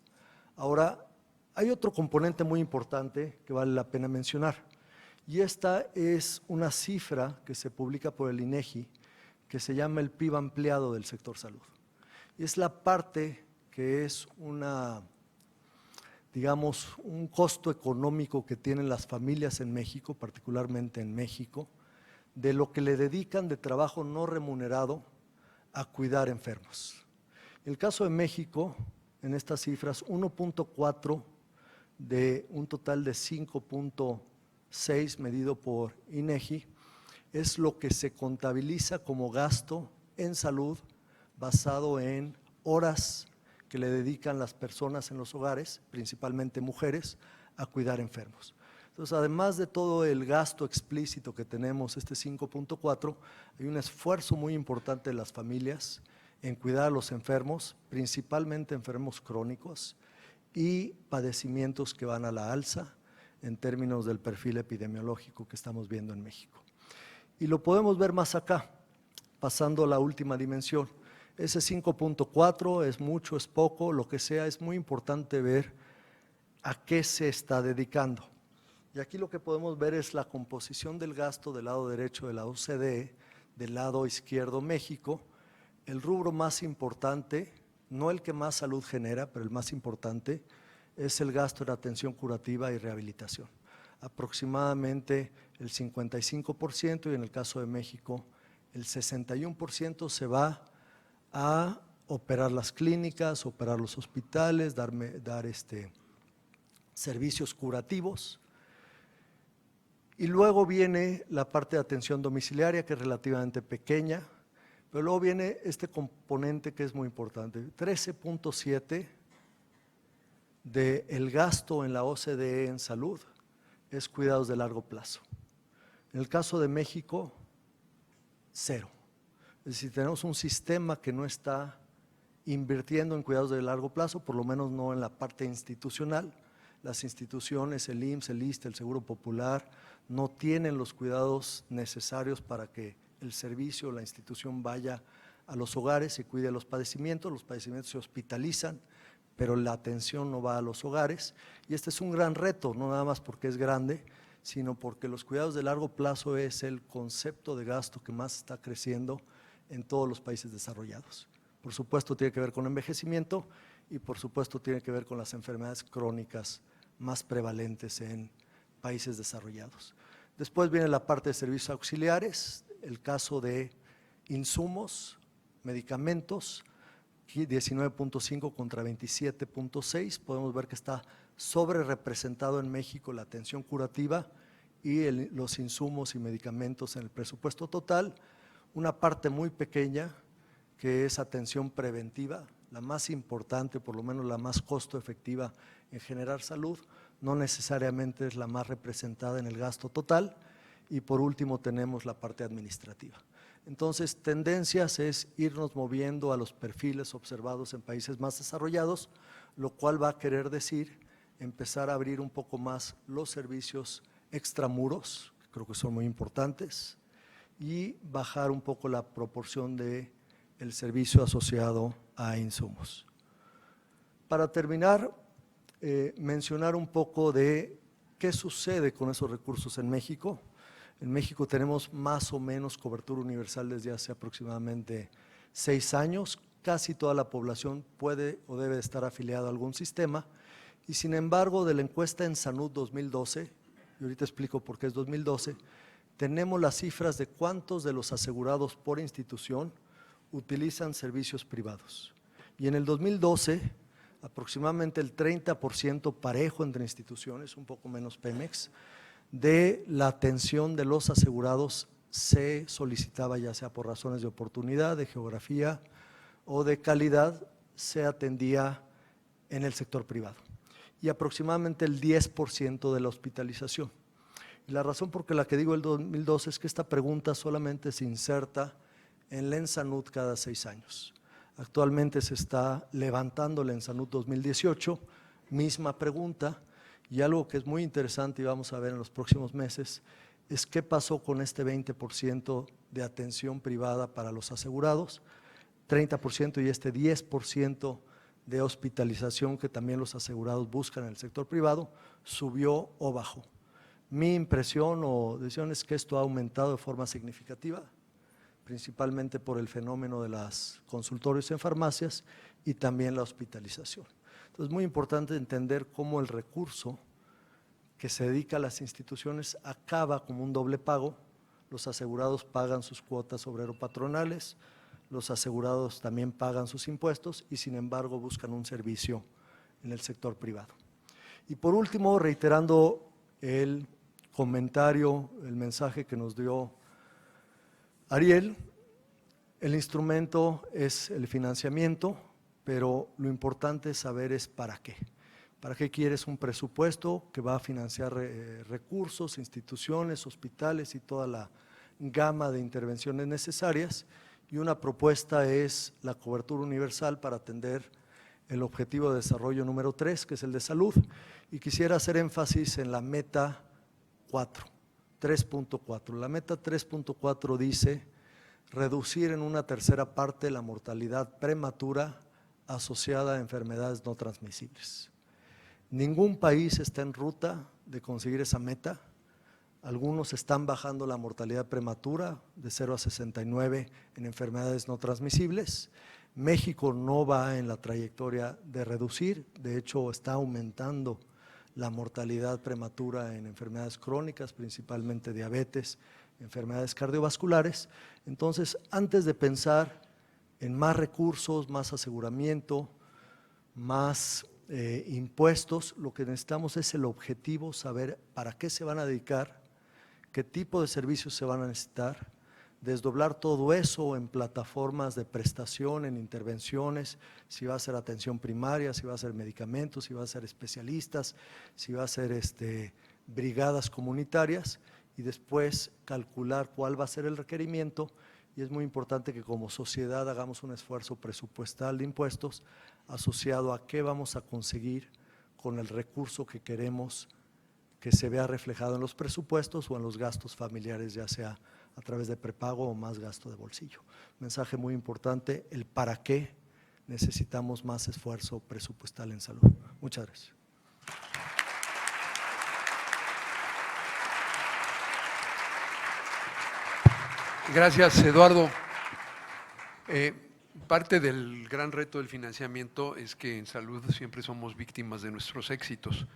Ahora, hay otro componente muy importante que vale la pena mencionar, y esta es una cifra que se publica por el INEGI, que se llama el PIB ampliado del sector salud. Y es la parte que es digamos, un costo económico que tienen las familias en México, particularmente en México, de lo que le dedican de trabajo no remunerado a cuidar enfermos. El caso de México, en estas cifras, 1.4 de un total de 5.6 medido por INEGI, es lo que se contabiliza como gasto en salud basado en horas que le dedican las personas en los hogares, principalmente mujeres, a cuidar enfermos. Entonces, además de todo el gasto explícito que tenemos, este 5.4, hay un esfuerzo muy importante de las familias en cuidar a los enfermos, principalmente enfermos crónicos y padecimientos que van a la alza en términos del perfil epidemiológico que estamos viendo en México. Y lo podemos ver más acá, pasando a la última dimensión. Ese 5.4 es mucho, es poco, lo que sea, es muy importante ver a qué se está dedicando. Y aquí lo que podemos ver es la composición del gasto del lado derecho de la OCDE, del lado izquierdo México. El rubro más importante, no el que más salud genera, pero el más importante, es el gasto en atención curativa y rehabilitación. Aproximadamente el 55% y en el caso de México el 61% se va a operar las clínicas, operar los hospitales, dar servicios curativos. Y luego viene la parte de atención domiciliaria, que es relativamente pequeña, pero luego viene este componente que es muy importante, 13.7 del gasto en la OCDE en salud es cuidados de largo plazo. En el caso de México, 0. Es decir, tenemos un sistema que no está invirtiendo en cuidados de largo plazo, por lo menos no en la parte institucional. Las instituciones, el IMSS, el ISSSTE, el Seguro Popular, no tienen los cuidados necesarios para que el servicio, la institución vaya a los hogares y cuide los padecimientos se hospitalizan, pero la atención no va a los hogares. Y este es un gran reto, no nada más porque es grande, sino porque los cuidados de largo plazo es el concepto de gasto que más está creciendo en todos los países desarrollados. Por supuesto tiene que ver con envejecimiento y por supuesto tiene que ver con las enfermedades crónicas más prevalentes en países desarrollados. Después viene la parte de servicios auxiliares, el caso de insumos, medicamentos, 19.5 contra 27.6, podemos ver que está sobre representado en México la atención curativa y los insumos y medicamentos en el presupuesto total, una parte muy pequeña que es atención preventiva, la más importante, por lo menos la más costo efectiva en generar salud, no necesariamente es la más representada en el gasto total, y por último tenemos la parte administrativa. Entonces, tendencias es irnos moviendo a los perfiles observados en países más desarrollados, lo cual va a querer decir empezar a abrir un poco más los servicios extramuros, que creo que son muy importantes, y bajar un poco la proporción del servicio asociado a insumos. Para terminar, mencionar un poco de qué sucede con esos recursos en México. En México tenemos más o menos cobertura universal desde hace aproximadamente 6 años. Casi toda la población puede o debe estar afiliada a algún sistema y sin embargo de la encuesta en Salud 2012, y ahorita explico por qué es 2012, tenemos las cifras de cuántos de los asegurados por institución utilizan servicios privados. Y en el 2012, aproximadamente el 30% parejo entre instituciones, un poco menos Pemex, de la atención de los asegurados se solicitaba, ya sea por razones de oportunidad, de geografía o de calidad, se atendía en el sector privado. Y aproximadamente el 10% de la hospitalización. Y la razón por la que digo el 2012 es que esta pregunta solamente se inserta en la ENSANUD cada 6 años. Actualmente se está levantando la ENSANUD 2018, misma pregunta, y algo que es muy interesante y vamos a ver en los próximos meses es qué pasó con este 20% de atención privada para los asegurados, 30% y este 10% de hospitalización que también los asegurados buscan en el sector privado, subió o bajó. Mi impresión o decisión es que esto ha aumentado de forma significativa, principalmente por el fenómeno de los consultorios en farmacias y también la hospitalización. Entonces, es muy importante entender cómo el recurso que se dedica a las instituciones acaba como un doble pago. Los asegurados pagan sus cuotas obrero-patronales, los asegurados también pagan sus impuestos y sin embargo buscan un servicio en el sector privado. Y por último, reiterando el comentario, el mensaje que nos dio Ariel, el instrumento es el financiamiento, pero lo importante es saber es para qué. ¿Para qué quieres un presupuesto que va a financiar recursos, instituciones, hospitales y toda la gama de intervenciones necesarias? Y una propuesta es la cobertura universal para atender el objetivo de desarrollo número 3, que es el de salud. Y quisiera hacer énfasis en la meta 4, 3.4. La meta 3.4 dice reducir en una tercera parte la mortalidad prematura asociada a enfermedades no transmisibles. Ningún país está en ruta de conseguir esa meta. Algunos están bajando la mortalidad prematura de 0 a 69 en enfermedades no transmisibles. México no va en la trayectoria de reducir, de hecho está aumentando la mortalidad prematura en enfermedades crónicas, principalmente diabetes, enfermedades cardiovasculares. Entonces, antes de pensar en más recursos, más aseguramiento, más impuestos, lo que necesitamos es el objetivo, saber para qué se van a dedicar, qué tipo de servicios se van a necesitar, desdoblar todo eso en plataformas de prestación, en intervenciones, si va a ser atención primaria, si va a ser medicamentos, si va a ser especialistas, si va a ser brigadas comunitarias y después calcular cuál va a ser el requerimiento. Y es muy importante que como sociedad hagamos un esfuerzo presupuestal de impuestos asociado a qué vamos a conseguir con el recurso que queremos que se vea reflejado en los presupuestos o en los gastos familiares, ya sea a través de prepago o más gasto de bolsillo. Mensaje muy importante, el para qué necesitamos más esfuerzo presupuestal en salud. Muchas gracias. Gracias, Eduardo. Parte del gran reto del financiamiento es que en salud siempre somos víctimas de nuestros éxitos.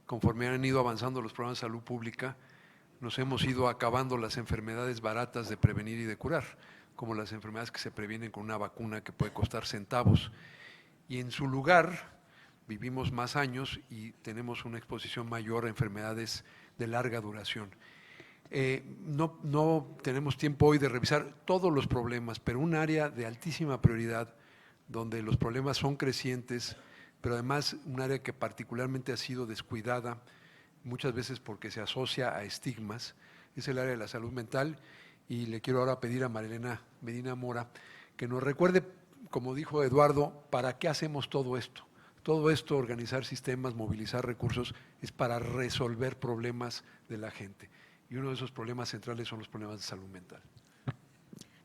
Conforme han ido avanzando los programas de salud pública, nos hemos ido acabando las enfermedades baratas de prevenir y de curar, como las enfermedades que se previenen con una vacuna que puede costar centavos. Y en su lugar vivimos más años y tenemos una exposición mayor a enfermedades de larga duración. No tenemos tiempo hoy de revisar todos los problemas, pero un área de altísima prioridad donde los problemas son crecientes, pero además un área que particularmente ha sido descuidada, muchas veces porque se asocia a estigmas, es el área de la salud mental. Y le quiero ahora pedir a Marilena Medina Mora que nos recuerde, como dijo Eduardo, para qué hacemos todo esto. Todo esto, organizar sistemas, movilizar recursos, es para resolver problemas de la gente. Y uno de esos problemas centrales son los problemas de salud mental.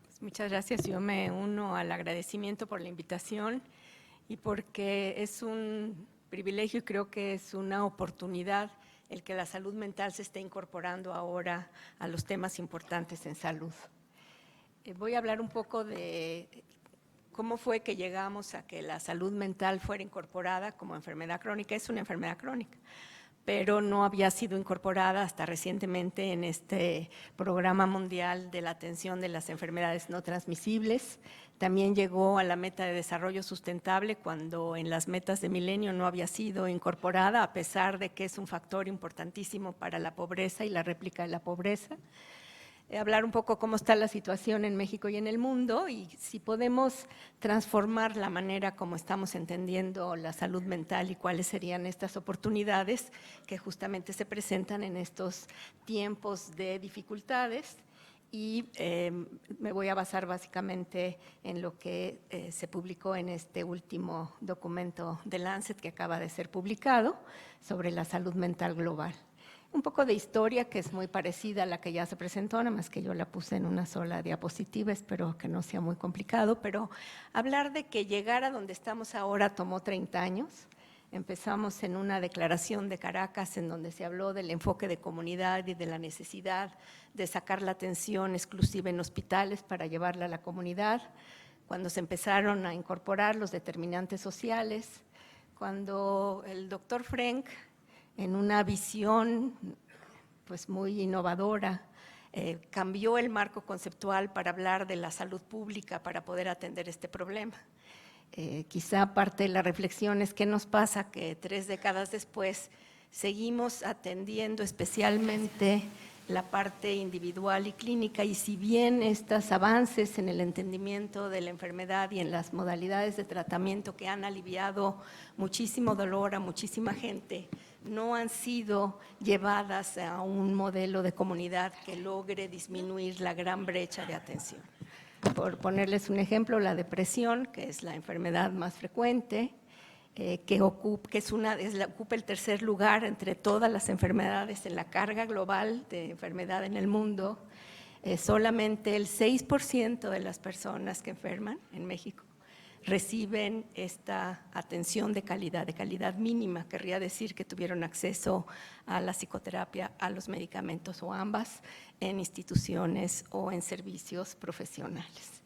Pues muchas gracias. Yo me uno al agradecimiento por la invitación y porque es un privilegio y creo que es una oportunidad el que la salud mental se esté incorporando ahora a los temas importantes en salud. Voy a hablar un poco de cómo fue que llegamos a que la salud mental fuera incorporada como enfermedad crónica. Es una enfermedad crónica, pero no había sido incorporada hasta recientemente en este Programa Mundial de la Atención de las Enfermedades No Transmisibles. También llegó a la meta de desarrollo sustentable cuando en las metas de milenio no había sido incorporada, a pesar de que es un factor importantísimo para la pobreza y la réplica de la pobreza. Hablar un poco cómo está la situación en México y en el mundo y si podemos transformar la manera como estamos entendiendo la salud mental y cuáles serían estas oportunidades que justamente se presentan en estos tiempos de dificultades. Y me voy a basar básicamente en lo que se publicó en este último documento de Lancet que acaba de ser publicado sobre la salud mental global. Un poco de historia que es muy parecida a la que ya se presentó, nada más que yo la puse en una sola diapositiva, espero que no sea muy complicado, pero hablar de que llegar a donde estamos ahora tomó 30 años. Empezamos en una declaración de Caracas en donde se habló del enfoque de comunidad y de la necesidad de sacar la atención exclusiva en hospitales para llevarla a la comunidad, cuando se empezaron a incorporar los determinantes sociales, cuando el doctor Frenk, en una visión pues muy innovadora, cambió el marco conceptual para hablar de la salud pública para poder atender este problema. Quizá parte de la reflexión es qué nos pasa que 3 décadas después seguimos atendiendo especialmente la parte individual y clínica, y si bien estos avances en el entendimiento de la enfermedad y en las modalidades de tratamiento que han aliviado muchísimo dolor a muchísima gente, no han sido llevadas a un modelo de comunidad que logre disminuir la gran brecha de atención. Por ponerles un ejemplo, la depresión, que es la enfermedad más frecuente, que ocupa el tercer lugar entre todas las enfermedades en la carga global de enfermedad en el mundo. Solamente el 6% de las personas que enferman en México reciben esta atención de calidad mínima, querría decir que tuvieron acceso a la psicoterapia, a los medicamentos o ambas en instituciones o en servicios profesionales.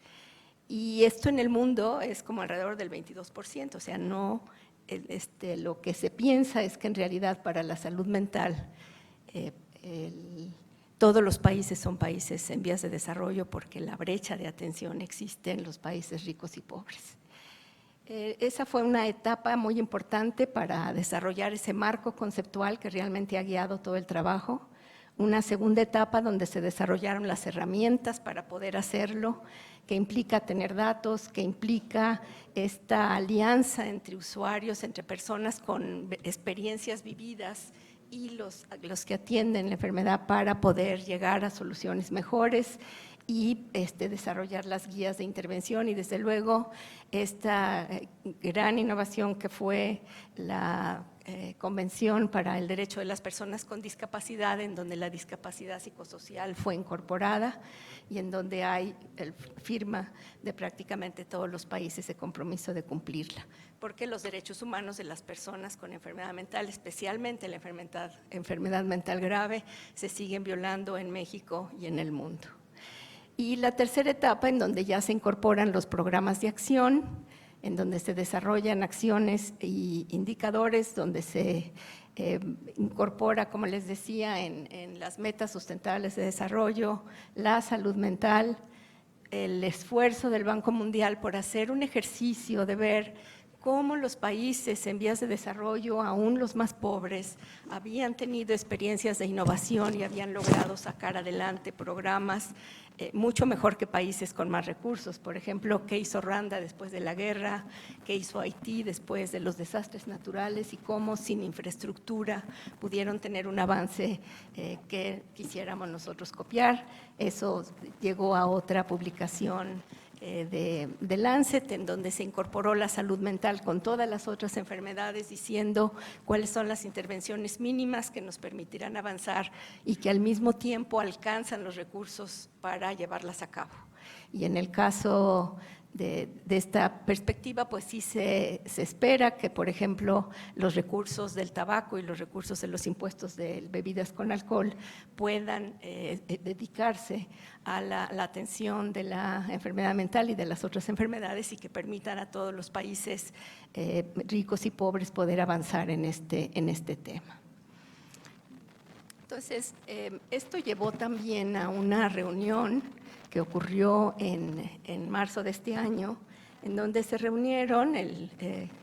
Y esto en el mundo es como alrededor del 22%, o sea, no, lo que se piensa es que en realidad para la salud mental todos los países son países en vías de desarrollo porque la brecha de atención existe en los países ricos y pobres. Esa fue una etapa muy importante para desarrollar ese marco conceptual que realmente ha guiado todo el trabajo. Una segunda etapa donde se desarrollaron las herramientas para poder hacerlo, que implica tener datos, que implica esta alianza entre usuarios, entre personas con experiencias vividas y los que atienden la enfermedad para poder llegar a soluciones mejores y desarrollar las guías de intervención y desde luego esta gran innovación que fue la Convención para el Derecho de las Personas con Discapacidad, en donde la discapacidad psicosocial fue incorporada y en donde hay firma de prácticamente todos los países de compromiso de cumplirla, porque los derechos humanos de las personas con enfermedad mental, especialmente la enfermedad mental grave, se siguen violando en México y en el mundo. Y la tercera etapa, en donde ya se incorporan los programas de acción, en donde se desarrollan acciones y indicadores, donde se incorpora, como les decía, en las metas sustentables de desarrollo, la salud mental, el esfuerzo del Banco Mundial por hacer un ejercicio de ver cómo los países en vías de desarrollo, aún los más pobres, habían tenido experiencias de innovación y habían logrado sacar adelante programas mucho mejor que países con más recursos. Por ejemplo, qué hizo Ruanda después de la guerra, qué hizo Haití después de los desastres naturales y cómo sin infraestructura pudieron tener un avance que quisiéramos nosotros copiar. Eso llegó a otra publicación de Lancet, en donde se incorporó la salud mental con todas las otras enfermedades, diciendo cuáles son las intervenciones mínimas que nos permitirán avanzar y que al mismo tiempo alcanzan los recursos para llevarlas a cabo. Y en el caso de esta perspectiva, pues sí se espera que, por ejemplo, los recursos del tabaco y los recursos de los impuestos de bebidas con alcohol puedan dedicarse a la atención de la enfermedad mental y de las otras enfermedades y que permitan a todos los países ricos y pobres poder avanzar en este tema. Entonces, esto llevó también a una reunión que ocurrió en marzo de este año, en donde se reunieron el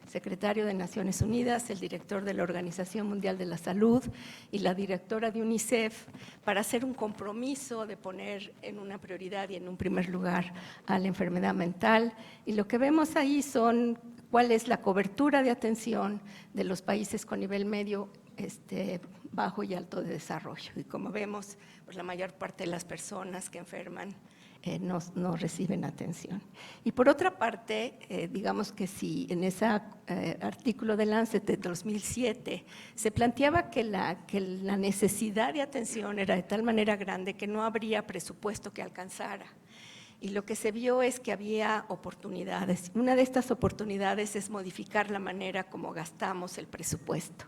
secretario de Naciones Unidas, el director de la Organización Mundial de la Salud y la directora de UNICEF para hacer un compromiso de poner en una prioridad y en un primer lugar a la enfermedad mental. Y lo que vemos ahí son cuál es la cobertura de atención de los países con nivel medio, bajo y alto de desarrollo. Y como vemos, pues la mayor parte de las personas que enferman no reciben atención. Y por otra parte, digamos que si en ese artículo de Lancet de 2007 se planteaba que la necesidad de atención era de tal manera grande que no habría presupuesto que alcanzara. Y lo que se vio es que había oportunidades. Una de estas oportunidades es modificar la manera como gastamos el presupuesto.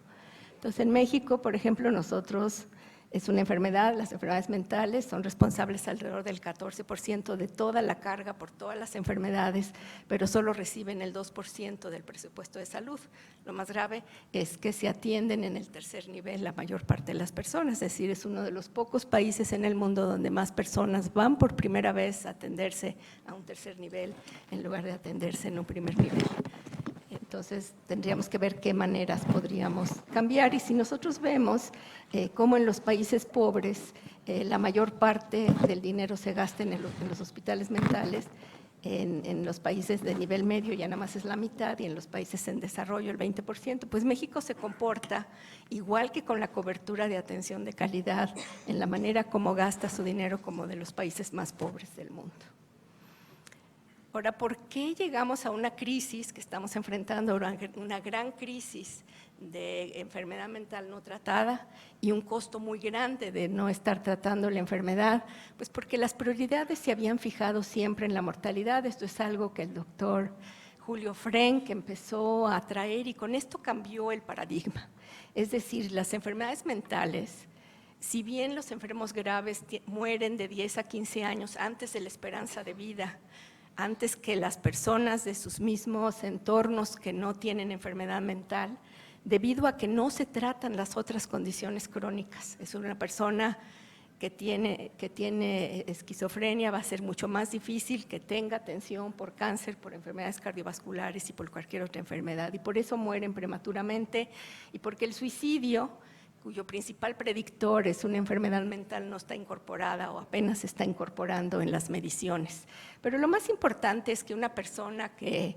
Entonces, en México, por ejemplo, nosotros Es una enfermedad, las enfermedades mentales son responsables alrededor del 14% de toda la carga por todas las enfermedades, pero solo reciben el 2% del presupuesto de salud. Lo más grave es que se atienden en el tercer nivel la mayor parte de las personas, es decir, es uno de los pocos países en el mundo donde más personas van por primera vez a atenderse a un tercer nivel en lugar de atenderse en un primer nivel. Entonces, tendríamos que ver qué maneras podríamos cambiar. Y si nosotros vemos cómo en los países pobres la mayor parte del dinero se gasta en los hospitales mentales, en los países de nivel medio ya nada más es la mitad y en los países en desarrollo el 20%, pues México se comporta igual que con la cobertura de atención de calidad en la manera como gasta su dinero como de los países más pobres del mundo. Ahora, ¿por qué llegamos a una crisis que estamos enfrentando, una gran crisis de enfermedad mental no tratada y un costo muy grande de no estar tratando la enfermedad? Pues porque las prioridades se habían fijado siempre en la mortalidad. Esto es algo que el doctor Julio Frenk empezó a traer y con esto cambió el paradigma. Es decir, las enfermedades mentales, si bien los enfermos graves mueren de 10 a 15 años antes de la esperanza de vida, antes que las personas de sus mismos entornos que no tienen enfermedad mental, debido a que no se tratan las otras condiciones crónicas. Es una persona que tiene esquizofrenia, va a ser mucho más difícil que tenga atención por cáncer, por enfermedades cardiovasculares y por cualquier otra enfermedad. Y por eso mueren prematuramente y porque el suicidio, cuyo principal predictor es una enfermedad mental, no está incorporada o apenas se está incorporando en las mediciones. Pero lo más importante es que una persona que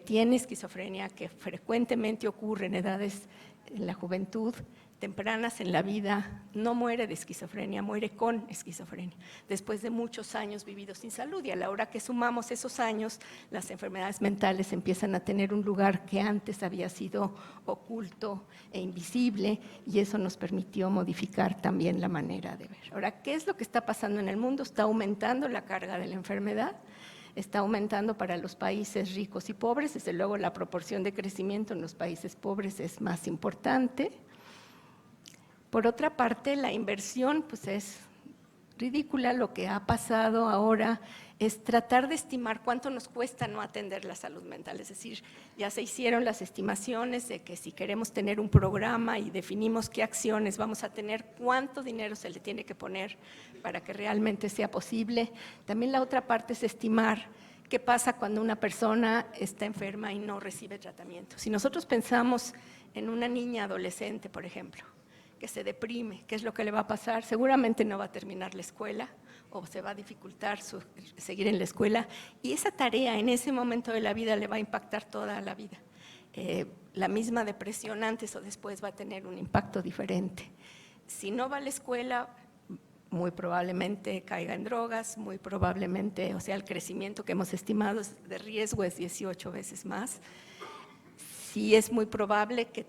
tiene esquizofrenia, que frecuentemente ocurre en edades en la juventud, tempranas en la vida, no muere de esquizofrenia, muere con esquizofrenia, después de muchos años vividos sin salud. Y a la hora que sumamos esos años, las enfermedades mentales empiezan a tener un lugar que antes había sido oculto e invisible, y eso nos permitió modificar también la manera de ver. Ahora, ¿qué es lo que está pasando en el mundo? Está aumentando la carga de la enfermedad, está aumentando para los países ricos y pobres. Desde luego, la proporción de crecimiento en los países pobres es más importante. Por otra parte, la inversión pues es ridícula. Lo que ha pasado ahora es tratar de estimar cuánto nos cuesta no atender la salud mental. Es decir, ya se hicieron las estimaciones de que si queremos tener un programa y definimos qué acciones vamos a tener, cuánto dinero se le tiene que poner para que realmente sea posible. También la otra parte es estimar qué pasa cuando una persona está enferma y no recibe tratamiento. Si nosotros pensamos en una niña adolescente, por ejemplo, que se deprime, ¿qué es lo que le va a pasar? Seguramente no va a terminar la escuela o se va a dificultar seguir en la escuela, y esa tarea en ese momento de la vida le va a impactar toda la vida. La misma depresión antes o después va a tener un impacto diferente. Si no va a la escuela, muy probablemente caiga en drogas, muy probablemente, o sea, el crecimiento que hemos estimado de riesgo es 18 veces más. Sí, es muy probable que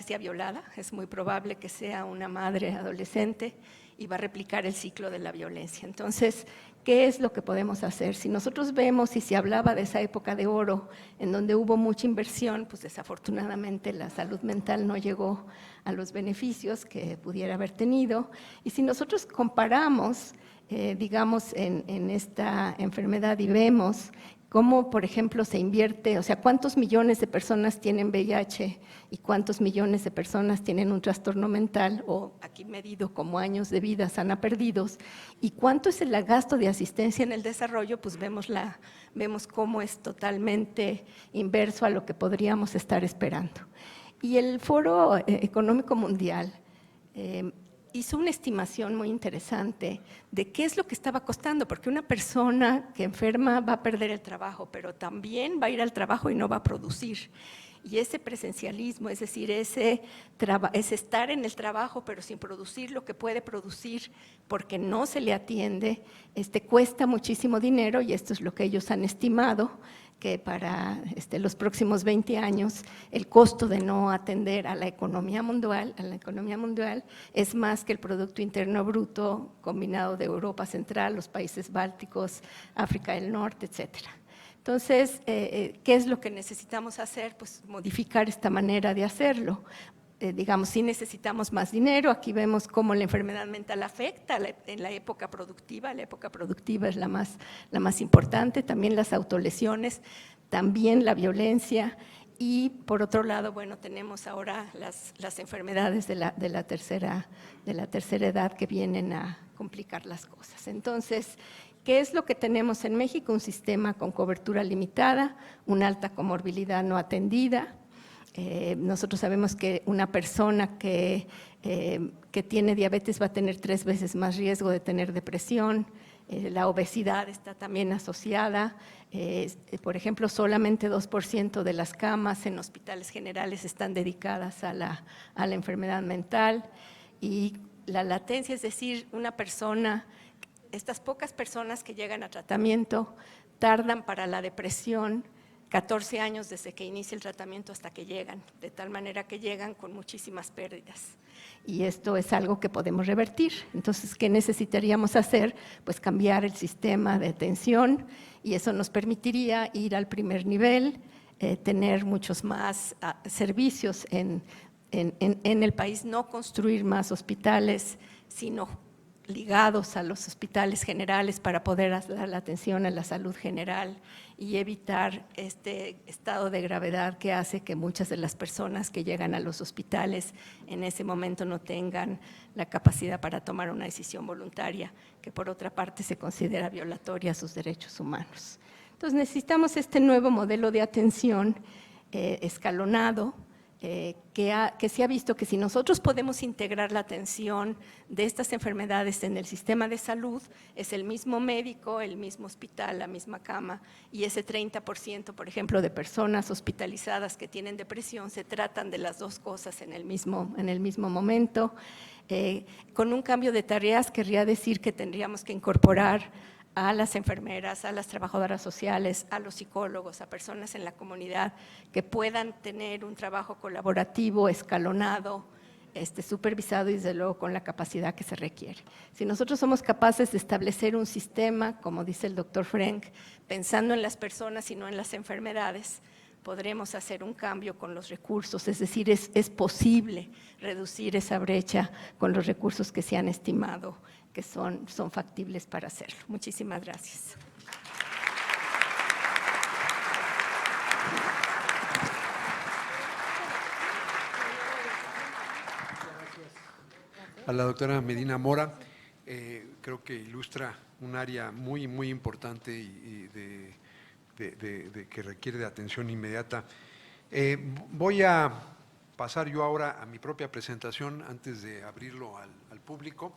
sea violada, es muy probable que sea una madre adolescente y va a replicar el ciclo de la violencia. Entonces, ¿qué es lo que podemos hacer? Si nosotros vemos y se hablaba de esa época de oro en donde hubo mucha inversión, pues desafortunadamente la salud mental no llegó a los beneficios que pudiera haber tenido. Y si nosotros comparamos, digamos, en esta enfermedad y vemos cómo, por ejemplo, se invierte, o sea, cuántos millones de personas tienen VIH y cuántos millones de personas tienen un trastorno mental, o aquí medido como años de vida sana perdidos, y cuánto es el gasto de asistencia en el desarrollo, pues vemos cómo es totalmente inverso a lo que podríamos estar esperando. Y el Foro Económico Mundial hizo una estimación muy interesante de qué es lo que estaba costando, porque una persona que enferma va a perder el trabajo, pero también va a ir al trabajo y no va a producir. Y ese presencialismo, es decir, ese estar en el trabajo pero sin producir lo que puede producir porque no se le atiende, cuesta muchísimo dinero, y esto es lo que ellos han estimado, que para los próximos 20 años el costo de no atender a la economía mundial es más que el Producto Interno Bruto combinado de Europa Central, los países bálticos, África del Norte, etcétera. Entonces, ¿qué es lo que necesitamos hacer? Pues modificar esta manera de hacerlo. digamos, sí necesitamos más dinero. Aquí vemos cómo la enfermedad mental afecta en la época productiva. La época productiva es la más importante, también las autolesiones, también la violencia. Y por otro lado, bueno, tenemos ahora las enfermedades de la tercera edad que vienen a complicar las cosas. Entonces, ¿qué es lo que tenemos en México? Un sistema con cobertura limitada, una alta comorbilidad no atendida. Nosotros sabemos que una persona que tiene diabetes va a tener 3 veces más riesgo de tener depresión. La obesidad está también asociada. Por ejemplo, solamente 2% de las camas en hospitales generales están dedicadas a la enfermedad mental. Y la latencia, es decir, estas pocas personas que llegan a tratamiento tardan para la depresión 14 años desde que inicia el tratamiento hasta que llegan, de tal manera que llegan con muchísimas pérdidas. Y esto es algo que podemos revertir. Entonces, ¿qué necesitaríamos hacer? Pues cambiar el sistema de atención, y eso nos permitiría ir al primer nivel, tener muchos más servicios en el país, no construir más hospitales, sino ligados a los hospitales generales para poder dar la atención a la salud general y evitar este estado de gravedad que hace que muchas de las personas que llegan a los hospitales en ese momento no tengan la capacidad para tomar una decisión voluntaria, que por otra parte se considera violatoria a sus derechos humanos. Entonces necesitamos este nuevo modelo de atención escalonado, que se ha visto que si nosotros podemos integrar la atención de estas enfermedades en el sistema de salud, es el mismo médico, el mismo hospital, la misma cama, y ese 30%, por ejemplo, de personas hospitalizadas que tienen depresión, se tratan de las dos cosas en el mismo momento. Con un cambio de tareas querría decir que tendríamos que incorporar a las enfermeras, a las trabajadoras sociales, a los psicólogos, a personas en la comunidad que puedan tener un trabajo colaborativo, escalonado, supervisado y desde luego con la capacidad que se requiere. Si nosotros somos capaces de establecer un sistema, como dice el doctor Frenk, pensando en las personas y no en las enfermedades, podremos hacer un cambio con los recursos, es decir, es posible reducir esa brecha con los recursos que se han estimado que son factibles para hacerlo. Muchísimas gracias. A la doctora Medina Mora, creo que ilustra un área muy, muy importante y que requiere de atención inmediata. Voy a pasar yo ahora a mi propia presentación antes de abrirlo al público.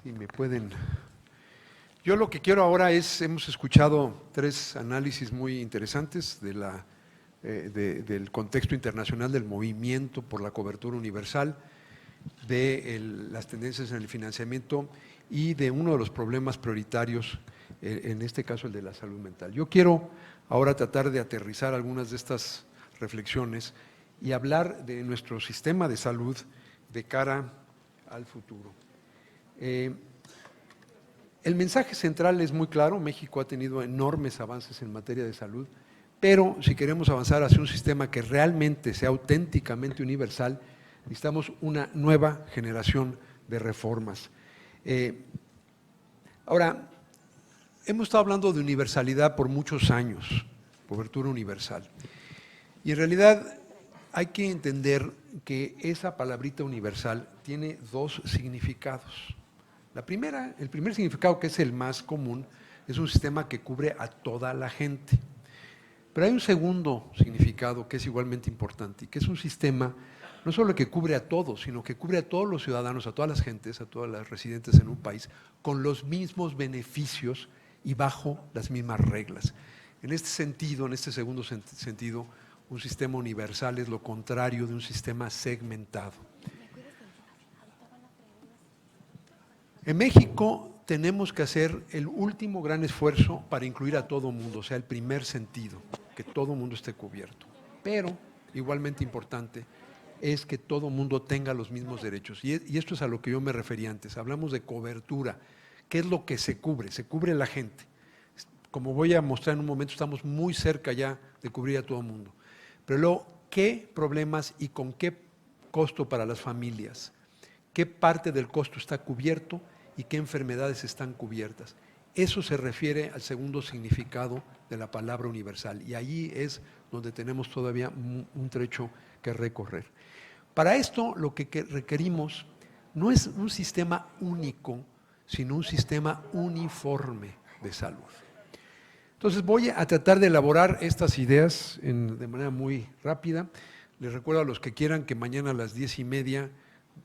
Si me pueden… Yo lo que quiero ahora hemos escuchado 3 análisis muy interesantes del contexto internacional del movimiento por la cobertura universal, de las tendencias en el financiamiento y de uno de los problemas prioritarios, en este caso el de la salud mental. Yo quiero ahora tratar de aterrizar algunas de estas reflexiones y hablar de nuestro sistema de salud de cara al futuro. El mensaje central es muy claro: México ha tenido enormes avances en materia de salud, pero si queremos avanzar hacia un sistema que realmente sea auténticamente universal, necesitamos una nueva generación de reformas. Ahora, hemos estado hablando de universalidad por muchos años, cobertura universal, y en realidad hay que entender que esa palabrita universal tiene 2 significados. El primer significado, que es el más común, es un sistema que cubre a toda la gente. Pero hay un segundo significado que es igualmente importante, y que es un sistema no solo que cubre a todos, sino que cubre a todos los ciudadanos, a todas las gentes, a todas las residentes en un país, con los mismos beneficios y bajo las mismas reglas. En este sentido, en este segundo sentido, un sistema universal es lo contrario de un sistema segmentado. En México tenemos que hacer el último gran esfuerzo para incluir a todo mundo, o sea, el primer sentido, que todo mundo esté cubierto. Pero, igualmente importante, es que todo mundo tenga los mismos derechos. Y esto es a lo que yo me refería antes. Hablamos de cobertura. ¿Qué es lo que se cubre? Se cubre la gente. Como voy a mostrar en un momento, estamos muy cerca ya de cubrir a todo mundo. Pero luego, ¿qué problemas y con qué costo para las familias? ¿Qué parte del costo está cubierto y qué enfermedades están cubiertas? Eso se refiere al segundo significado de la palabra universal, y allí es donde tenemos todavía un trecho que recorrer. Para esto lo que requerimos no es un sistema único, sino un sistema uniforme de salud. Entonces voy a tratar de elaborar estas ideas de manera muy rápida. Les recuerdo a los que quieran que mañana a las 10:30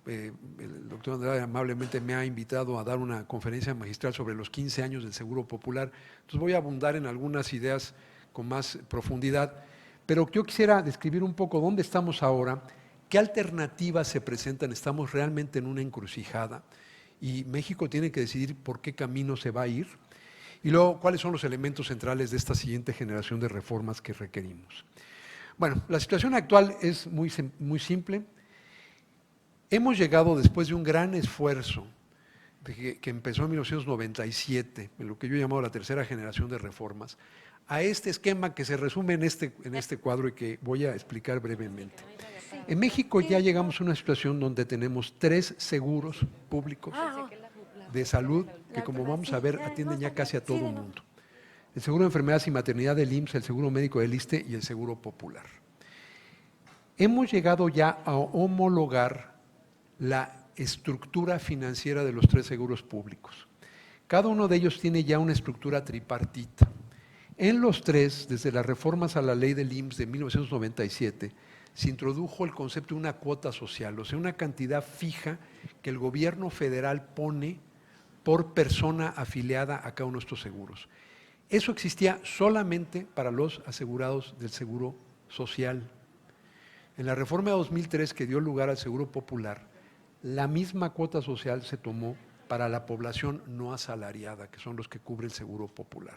el doctor Andrade amablemente me ha invitado a dar una conferencia magistral sobre los 15 años del Seguro Popular. Entonces voy a abundar en algunas ideas con más profundidad, pero yo quisiera describir un poco dónde estamos ahora, qué alternativas se presentan. Estamos realmente en una encrucijada y México tiene que decidir por qué camino se va a ir, y luego cuáles son los elementos centrales de esta siguiente generación de reformas que requerimos. Bueno, la situación actual es muy simple. Hemos llegado, después de un gran esfuerzo que empezó en 1997, en lo que yo he llamado la tercera generación de reformas, a este esquema que se resume en este cuadro y que voy a explicar brevemente. En México ya llegamos a una situación donde tenemos 3 seguros públicos de salud que, como vamos a ver, atienden ya casi a todo el mundo. El seguro de enfermedades y maternidad del IMSS, el seguro médico del ISSSTE y el seguro popular. Hemos llegado ya a homologar la estructura financiera de los 3 seguros públicos. Cada uno de ellos tiene ya una estructura tripartita. En los 3, desde las reformas a la ley del IMSS de 1997, se introdujo el concepto de una cuota social, o sea, una cantidad fija que el gobierno federal pone por persona afiliada a cada uno de estos seguros. Eso existía solamente para los asegurados del seguro social. En la reforma de 2003, que dio lugar al seguro popular, la misma cuota social se tomó para la población no asalariada, que son los que cubre el seguro popular.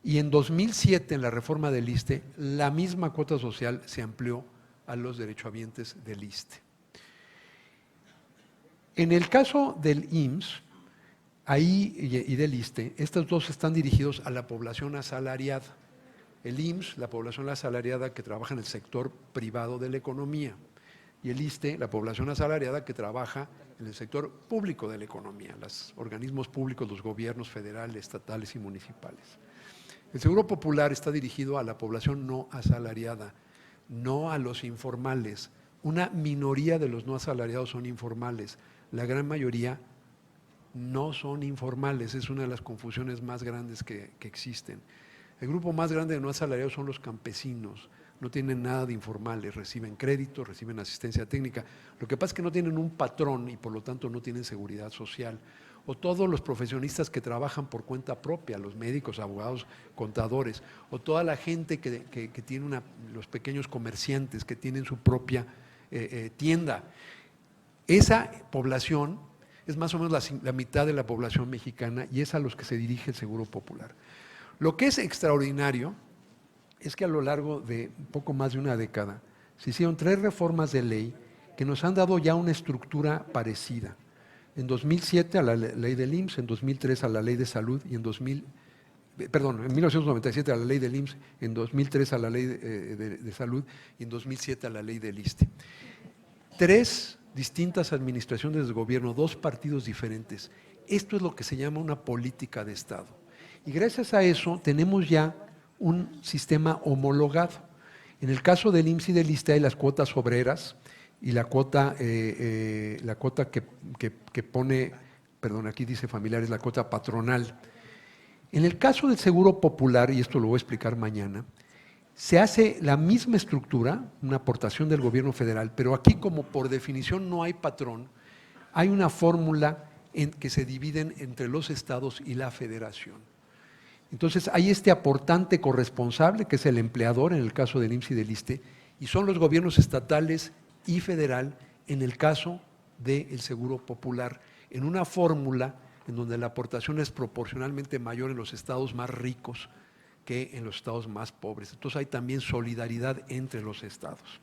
Y en 2007, en la reforma del ISSSTE, la misma cuota social se amplió a los derechohabientes del ISSSTE. En el caso del IMSS y del ISSSTE, estos dos están dirigidos a la población asalariada. El IMSS, la población asalariada que trabaja en el sector privado de la economía, y el ISSSTE, la población asalariada que trabaja en el sector público de la economía, los organismos públicos, los gobiernos federales, estatales y municipales. El seguro popular está dirigido a la población no asalariada, no a los informales. Una minoría de los no asalariados son informales, la gran mayoría no son informales, es una de las confusiones más grandes que existen. El grupo más grande de no asalariados son los campesinos, no tienen nada de informales, reciben crédito, reciben asistencia técnica. Lo que pasa es que no tienen un patrón y por lo tanto no tienen seguridad social. O todos los profesionistas que trabajan por cuenta propia, los médicos, abogados, contadores, o toda la gente que tiene los pequeños comerciantes que tienen su propia tienda. Esa población es más o menos la mitad de la población mexicana y es a los que se dirige el Seguro Popular. Lo que es extraordinario es que a lo largo de un poco más de una década se hicieron 3 reformas de ley que nos han dado ya una estructura parecida. En 2007 a la ley del IMSS, en 2003 a la ley de salud y en 1997 a la ley del IMSS, en 2003 a la ley de salud y en 2007 a la ley del ISSSTE. 3 distintas administraciones de gobierno, 2 partidos diferentes. Esto es lo que se llama una política de Estado. Y gracias a eso tenemos ya un sistema homologado. En el caso del IMSS y del ISSSTE hay las cuotas obreras y la cuota que pone, perdón, aquí dice familiares, la cuota patronal. En el caso del Seguro Popular, y esto lo voy a explicar mañana, se hace la misma estructura, una aportación del gobierno federal, pero aquí como por definición no hay patrón, hay una fórmula en que se dividen entre los estados y la federación. Entonces hay este aportante corresponsable, que es el empleador en el caso del IMSS y del ISSSTE, y son los gobiernos estatales y federal en el caso del Seguro Popular, en una fórmula en donde la aportación es proporcionalmente mayor en los estados más ricos que en los estados más pobres. Entonces hay también solidaridad entre los estados.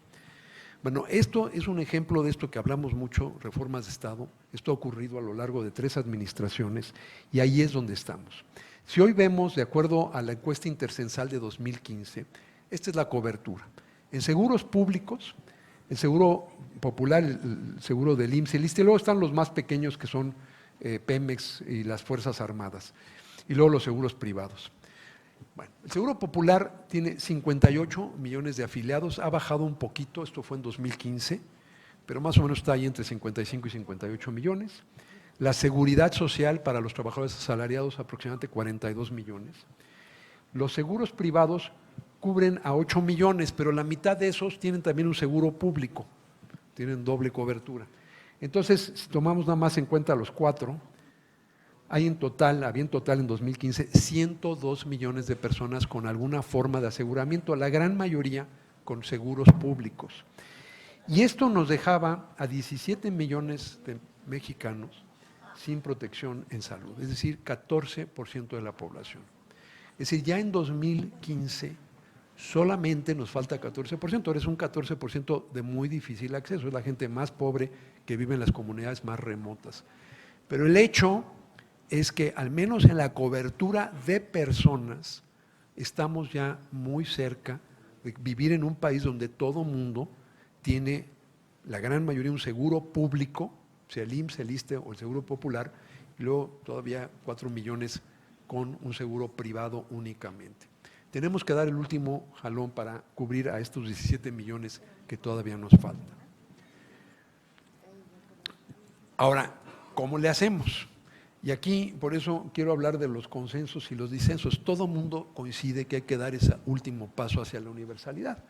Bueno, esto es un ejemplo de esto que hablamos mucho, reformas de Estado. Esto ha ocurrido a lo largo de 3 administraciones y ahí es donde estamos. Si hoy vemos, de acuerdo a la encuesta intercensal de 2015, Esta es la cobertura. En seguros públicos, el seguro popular, el seguro del IMSS, el ISSSTE, luego están los más pequeños que son Pemex y las Fuerzas Armadas, y luego los seguros privados. Bueno, el Seguro Popular tiene 58 millones de afiliados, ha bajado un poquito, esto fue en 2015, pero más o menos está ahí entre 55 y 58 millones. La Seguridad Social para los trabajadores asalariados, aproximadamente 42 millones. Los seguros privados cubren a 8 millones, pero la mitad de esos tienen también un seguro público, tienen doble cobertura. Entonces, si tomamos nada más en cuenta los 4, había en total en 2015 102 millones de personas con alguna forma de aseguramiento, la gran mayoría con seguros públicos. Y esto nos dejaba a 17 millones de mexicanos sin protección en salud, es decir, 14% de la población. Es decir, ya en 2015 solamente nos falta 14%, ahora es un 14% de muy difícil acceso, es la gente más pobre que vive en las comunidades más remotas. Pero el hecho es que al menos en la cobertura de personas estamos ya muy cerca de vivir en un país donde todo mundo tiene, la gran mayoría, un seguro público, sea el IMSS, el ISSSTE o el Seguro Popular, y luego todavía 4 millones con un seguro privado únicamente. Tenemos que dar el último jalón para cubrir a estos 17 millones que todavía nos faltan. Ahora, ¿cómo le hacemos? Y aquí, por eso quiero hablar de los consensos y los disensos. Todo mundo coincide que hay que dar ese último paso hacia la universalidad.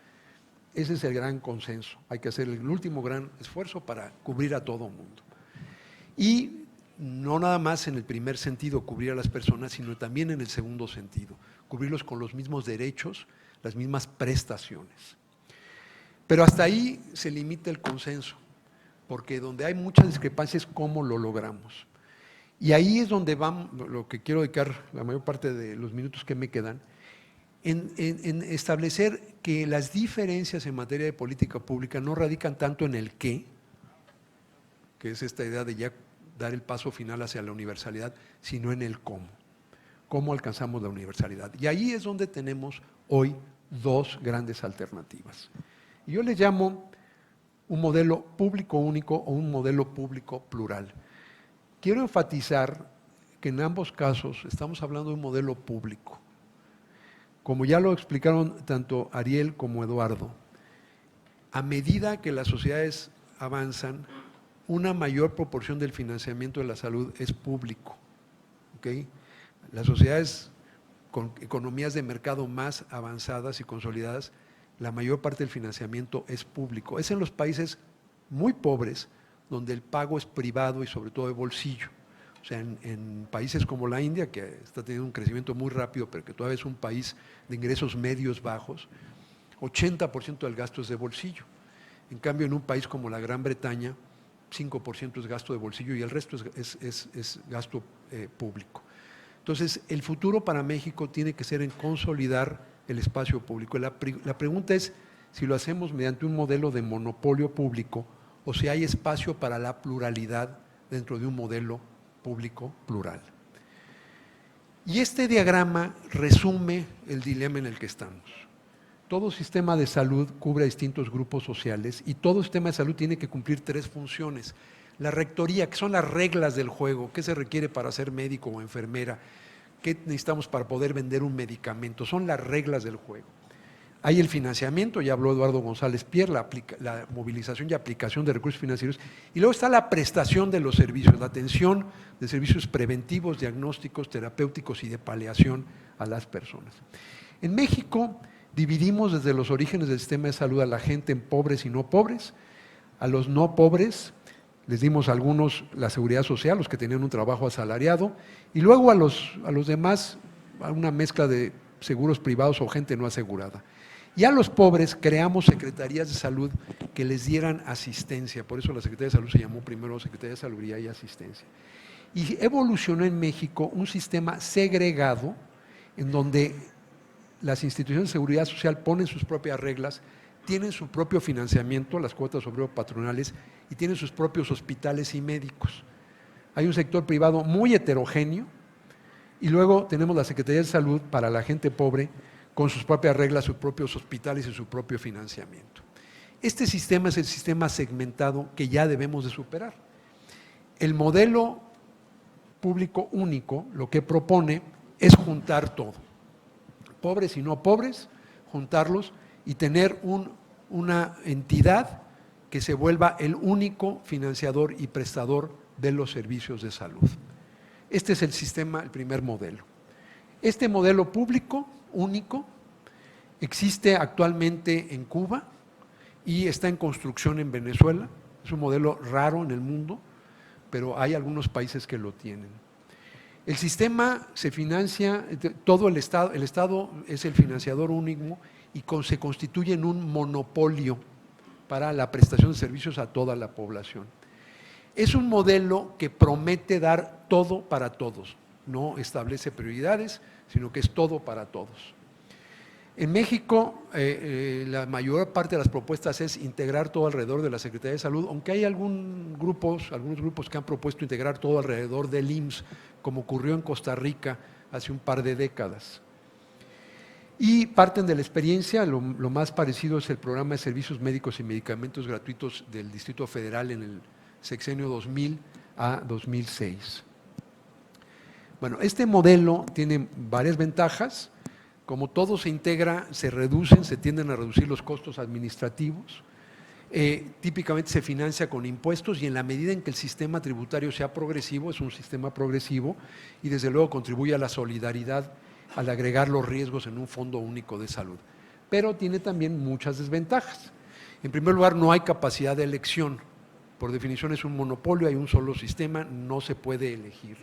Ese es el gran consenso. Hay que hacer el último gran esfuerzo para cubrir a todo mundo. Y no nada más en el primer sentido, cubrir a las personas, sino también en el segundo sentido, cubrirlos con los mismos derechos, las mismas prestaciones. Pero hasta ahí se limita el consenso, porque donde hay muchas discrepancias, ¿cómo lo logramos? Y ahí es donde vamos, lo que quiero dedicar la mayor parte de los minutos que me quedan, en establecer que las diferencias en materia de política pública no radican tanto en el qué, que es esta idea de ya dar el paso final hacia la universalidad, sino en el cómo alcanzamos la universalidad. Y ahí es donde tenemos hoy dos grandes alternativas. Y yo les llamo un modelo público único o un modelo público plural. Quiero enfatizar que en ambos casos estamos hablando de un modelo público. Como ya lo explicaron tanto Ariel como Eduardo, a medida que las sociedades avanzan, una mayor proporción del financiamiento de la salud es público. ¿Okay? Las sociedades con economías de mercado más avanzadas y consolidadas, la mayor parte del financiamiento es público. Es en los países muy pobres donde el pago es privado y sobre todo de bolsillo. O sea, en países como la India, que está teniendo un crecimiento muy rápido, pero que todavía es un país de ingresos medios bajos, 80% del gasto es de bolsillo. En cambio, en un país como la Gran Bretaña, 5% es gasto de bolsillo y el resto es gasto público. Entonces, el futuro para México tiene que ser en consolidar el espacio público. La pregunta es si lo hacemos mediante un modelo de monopolio público o si hay espacio para la pluralidad dentro de un modelo público plural. Y este diagrama resume el dilema en el que estamos. Todo sistema de salud cubre a distintos grupos sociales y todo sistema de salud tiene que cumplir 3 funciones. La rectoría, que son las reglas del juego, qué se requiere para ser médico o enfermera, qué necesitamos para poder vender un medicamento, son las reglas del juego. Hay el financiamiento, ya habló Eduardo González Pier, la movilización y aplicación de recursos financieros, y luego está la prestación de los servicios, la atención de servicios preventivos, diagnósticos, terapéuticos y de paliación a las personas. En México dividimos desde los orígenes del sistema de salud a la gente en pobres y no pobres. A los no pobres les dimos a algunos la seguridad social, los que tenían un trabajo asalariado, y luego a los demás a una mezcla de seguros privados o gente no asegurada. Y a los pobres creamos secretarías de salud que les dieran asistencia, por eso la Secretaría de Salud se llamó primero Secretaría de Salubridad y Asistencia. Y evolucionó en México un sistema segregado en donde las instituciones de seguridad social ponen sus propias reglas, tienen su propio financiamiento, las cuotas obrero-patronales, y tienen sus propios hospitales y médicos. Hay un sector privado muy heterogéneo y luego tenemos la Secretaría de Salud para la gente pobre con sus propias reglas, sus propios hospitales y su propio financiamiento. Este sistema es el sistema segmentado que ya debemos de superar. El modelo público único lo que propone es juntar todo, pobres y no pobres, juntarlos y tener una entidad que se vuelva el único financiador y prestador de los servicios de salud. Este es el sistema, el primer modelo. Este modelo público único existe actualmente en Cuba y está en construcción en Venezuela. Es un modelo raro en el mundo, pero hay algunos países que lo tienen. El sistema se financia, todo el Estado es el financiador único y se constituye en un monopolio para la prestación de servicios a toda la población. Es un modelo que promete dar todo para todos, no establece prioridades, sino que es todo para todos. En México, la mayor parte de las propuestas es integrar todo alrededor de la Secretaría de Salud, aunque hay algunos grupos que han propuesto integrar todo alrededor del IMSS, como ocurrió en Costa Rica hace un par de décadas. Y parten de la experiencia, lo más parecido es el programa de servicios médicos y medicamentos gratuitos del Distrito Federal en el sexenio 2000 a 2006. Bueno, este modelo tiene varias ventajas. Como todo se integra, se tienden a reducir los costos administrativos. Típicamente se financia con impuestos y en la medida en que el sistema tributario sea progresivo, es un sistema progresivo y desde luego contribuye a la solidaridad al agregar los riesgos en un fondo único de salud. Pero tiene también muchas desventajas. En primer lugar, no hay capacidad de elección. Por definición es un monopolio, hay un solo sistema, no se puede elegir.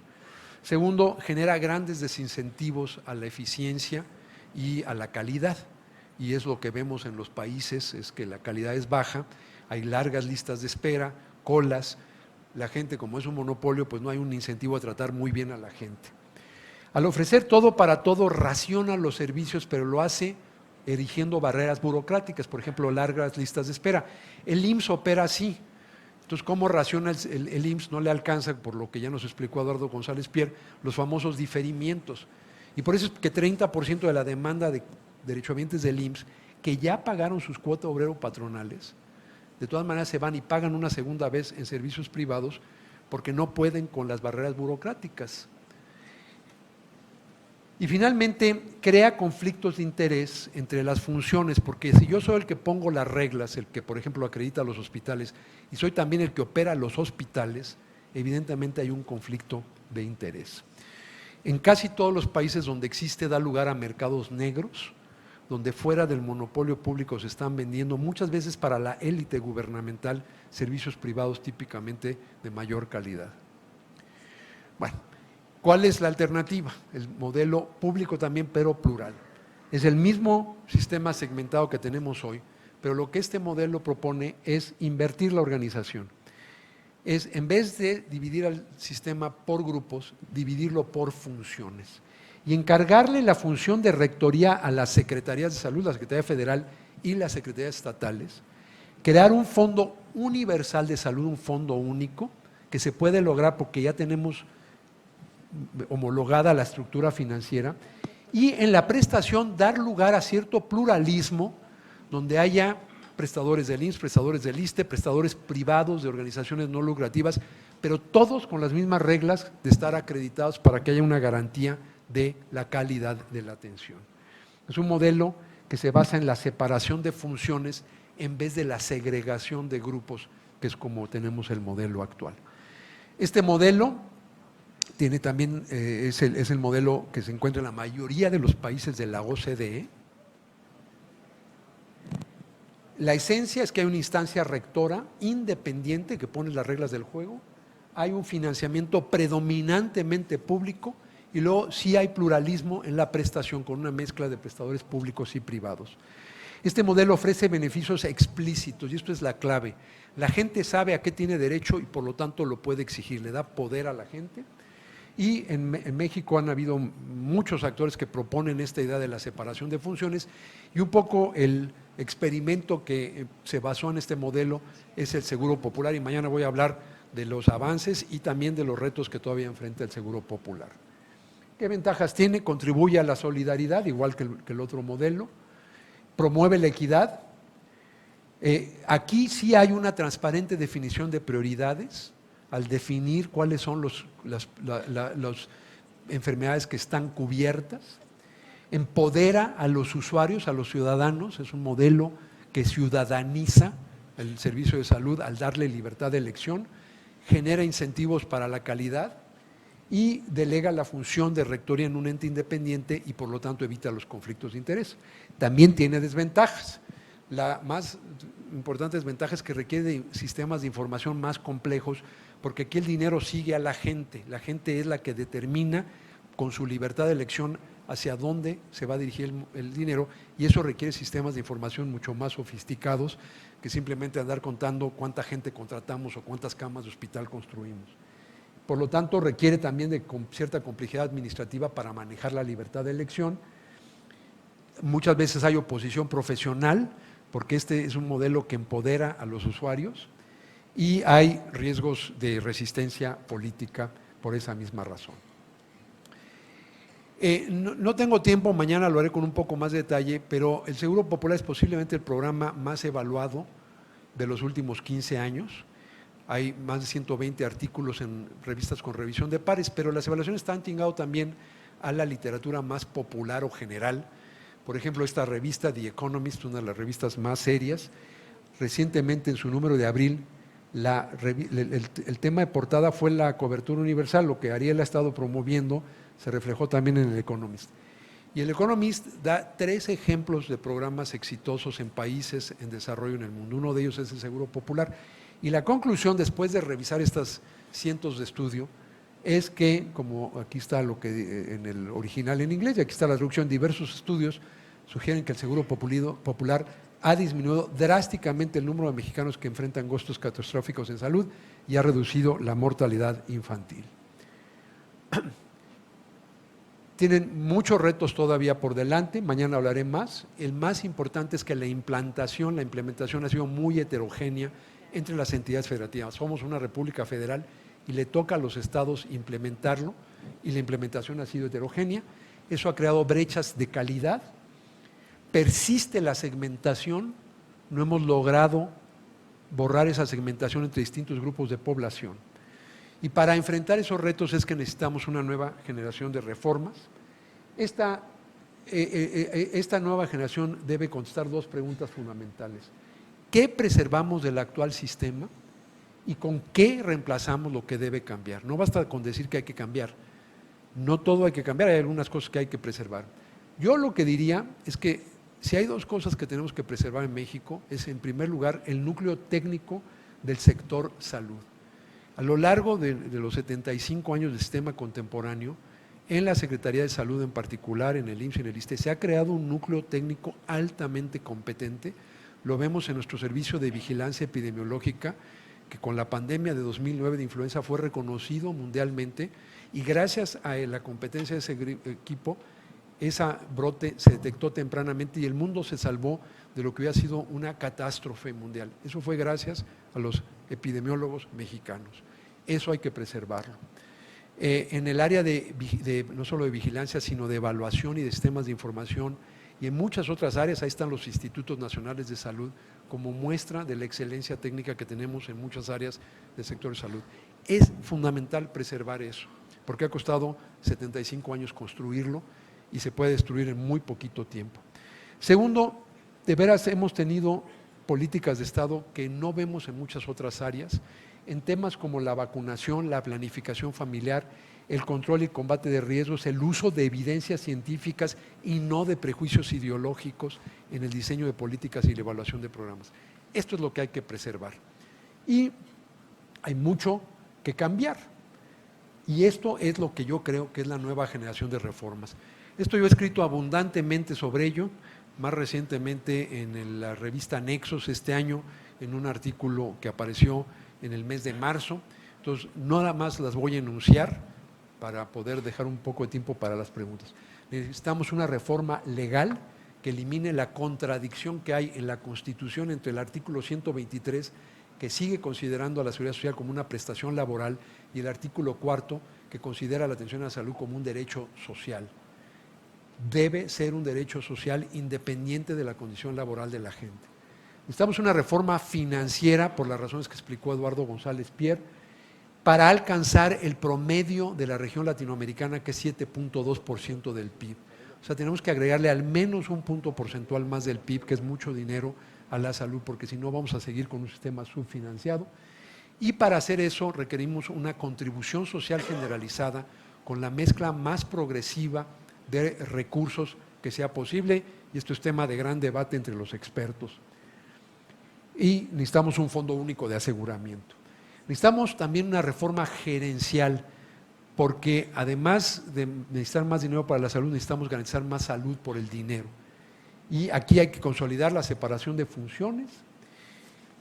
Segundo, genera grandes desincentivos a la eficiencia y a la calidad, y es lo que vemos en los países, es que la calidad es baja, hay largas listas de espera, colas, la gente como es un monopolio pues no hay un incentivo a tratar muy bien a la gente. Al ofrecer todo para todo raciona los servicios, pero lo hace erigiendo barreras burocráticas, por ejemplo largas listas de espera. El IMSS opera así. Entonces, ¿cómo raciona el IMSS? No le alcanza, por lo que ya nos explicó Eduardo González Pierre, los famosos diferimientos. Y por eso es que 30% de la demanda de derechohabientes del IMSS, que ya pagaron sus cuotas obrero-patronales, de todas maneras se van y pagan una segunda vez en servicios privados porque no pueden con las barreras burocráticas. Y finalmente, crea conflictos de interés entre las funciones, porque si yo soy el que pongo las reglas, el que, por ejemplo, acredita a los hospitales, y soy también el que opera los hospitales, evidentemente hay un conflicto de interés. En casi todos los países donde existe da lugar a mercados negros, donde fuera del monopolio público se están vendiendo muchas veces para la élite gubernamental servicios privados típicamente de mayor calidad. Bueno, ¿cuál es la alternativa? El modelo público también, pero plural. Es el mismo sistema segmentado que tenemos hoy, pero lo que este modelo propone es invertir la organización. Es, en vez de dividir al sistema por grupos, dividirlo por funciones y encargarle la función de rectoría a las secretarías de salud, la Secretaría Federal y las secretarías estatales, crear un fondo universal de salud, un fondo único, que se puede lograr porque ya tenemos homologada la estructura financiera, y en la prestación dar lugar a cierto pluralismo donde haya prestadores del IMSS, prestadores del ISSSTE, prestadores privados de organizaciones no lucrativas, pero todos con las mismas reglas de estar acreditados para que haya una garantía de la calidad de la atención. Es un modelo que se basa en la separación de funciones en vez de la segregación de grupos, que es como tenemos el modelo actual. Este modelo tiene también, es el modelo que se encuentra en la mayoría de los países de la OCDE. La esencia es que hay una instancia rectora independiente que pone las reglas del juego, hay un financiamiento predominantemente público y luego sí hay pluralismo en la prestación con una mezcla de prestadores públicos y privados. Este modelo ofrece beneficios explícitos y esto es la clave. La gente sabe a qué tiene derecho y por lo tanto lo puede exigir, le da poder a la gente. Y en México han habido muchos actores que proponen esta idea de la separación de funciones y un poco el experimento que se basó en este modelo es el Seguro Popular y mañana voy a hablar de los avances y también de los retos que todavía enfrenta el Seguro Popular. ¿Qué ventajas tiene? Contribuye a la solidaridad, igual que el otro modelo, promueve la equidad. Aquí sí hay una transparente definición de prioridades al definir cuáles son las enfermedades que están cubiertas. Empodera a los usuarios, a los ciudadanos, es un modelo que ciudadaniza el servicio de salud al darle libertad de elección, genera incentivos para la calidad y delega la función de rectoría en un ente independiente y por lo tanto evita los conflictos de interés. También tiene desventajas. La más importante desventaja es que requiere de sistemas de información más complejos, porque aquí el dinero sigue a la gente es la que determina con su libertad de elección hacia dónde se va a dirigir el dinero, y eso requiere sistemas de información mucho más sofisticados que simplemente andar contando cuánta gente contratamos o cuántas camas de hospital construimos. Por lo tanto, requiere también de cierta complejidad administrativa para manejar la libertad de elección. Muchas veces hay oposición profesional, porque este es un modelo que empodera a los usuarios, y hay riesgos de resistencia política por esa misma razón. No tengo tiempo, mañana lo haré con un poco más de detalle, pero el Seguro Popular es posiblemente el programa más evaluado de los últimos 15 años. Hay más de 120 artículos en revistas con revisión de pares, pero las evaluaciones están tingado también a la literatura más popular o general. Por ejemplo, esta revista, The Economist, una de las revistas más serias, recientemente en su número de abril, el tema de portada fue la cobertura universal. Lo que Ariel ha estado promoviendo se reflejó también en el Economist. Y el Economist da 3 ejemplos de programas exitosos en países en desarrollo en el mundo. Uno de ellos es el Seguro Popular. Y la conclusión, después de revisar estas cientos de estudios, es que, como aquí está lo que en el original en inglés, y aquí está la traducción, diversos estudios sugieren que el Seguro Popular ha disminuido drásticamente el número de mexicanos que enfrentan costos catastróficos en salud y ha reducido la mortalidad infantil. Tienen muchos retos todavía por delante, mañana hablaré más. El más importante es que la implementación ha sido muy heterogénea entre las entidades federativas. Somos una república federal y le toca a los estados implementarlo, y la implementación ha sido heterogénea. Eso ha creado brechas de calidad. Persiste la segmentación, no hemos logrado borrar esa segmentación entre distintos grupos de población. Y para enfrentar esos retos es que necesitamos una nueva generación de reformas. Esta nueva generación debe contestar 2 preguntas fundamentales. ¿Qué preservamos del actual sistema y con qué reemplazamos lo que debe cambiar? No basta con decir que hay que cambiar, no todo hay que cambiar, hay algunas cosas que hay que preservar. Yo lo que diría es que si hay 2 cosas que tenemos que preservar en México, es en primer lugar el núcleo técnico del sector salud. A lo largo de los 75 años del sistema contemporáneo, en la Secretaría de Salud en particular, en el IMSS y en el ISSSTE, se ha creado un núcleo técnico altamente competente. Lo vemos en nuestro servicio de vigilancia epidemiológica, que con la pandemia de 2009 de influenza fue reconocido mundialmente, y gracias a la competencia de ese equipo, ese brote se detectó tempranamente y el mundo se salvó de lo que hubiera sido una catástrofe mundial. Eso fue gracias a los epidemiólogos mexicanos. Eso hay que preservarlo. En el área no solo de vigilancia, sino de evaluación y de sistemas de información, y en muchas otras áreas, ahí están los institutos nacionales de salud como muestra de la excelencia técnica que tenemos en muchas áreas del sector de salud. Es fundamental preservar eso, porque ha costado 75 años construirlo y se puede destruir en muy poquito tiempo. Segundo, de veras hemos tenido políticas de Estado que no vemos en muchas otras áreas, en temas como la vacunación, la planificación familiar, el control y combate de riesgos, el uso de evidencias científicas y no de prejuicios ideológicos en el diseño de políticas y la evaluación de programas. Esto es lo que hay que preservar. Y hay mucho que cambiar. Y esto es lo que yo creo que es la nueva generación de reformas. Esto yo he escrito abundantemente sobre ello, más recientemente en la revista Nexos este año, en un artículo que apareció en el mes de marzo. Entonces, nada más las voy a enunciar para poder dejar un poco de tiempo para las preguntas. Necesitamos una reforma legal que elimine la contradicción que hay en la Constitución entre el artículo 123, que sigue considerando a la Seguridad Social como una prestación laboral, y el artículo 4, que considera la atención a la salud como un derecho social. Debe ser un derecho social independiente de la condición laboral de la gente. Necesitamos una reforma financiera, por las razones que explicó Eduardo González Pierre, para alcanzar el promedio de la región latinoamericana, que es 7.2% del PIB. O sea, tenemos que agregarle al menos un punto porcentual más del PIB, que es mucho dinero, a la salud, porque si no vamos a seguir con un sistema subfinanciado. Y para hacer eso requerimos una contribución social generalizada con la mezcla más progresiva de recursos que sea posible, y esto es tema de gran debate entre los expertos. Y necesitamos un fondo único de aseguramiento. Necesitamos también una reforma gerencial, porque además de necesitar más dinero para la salud, necesitamos garantizar más salud por el dinero. Y aquí hay que consolidar la separación de funciones,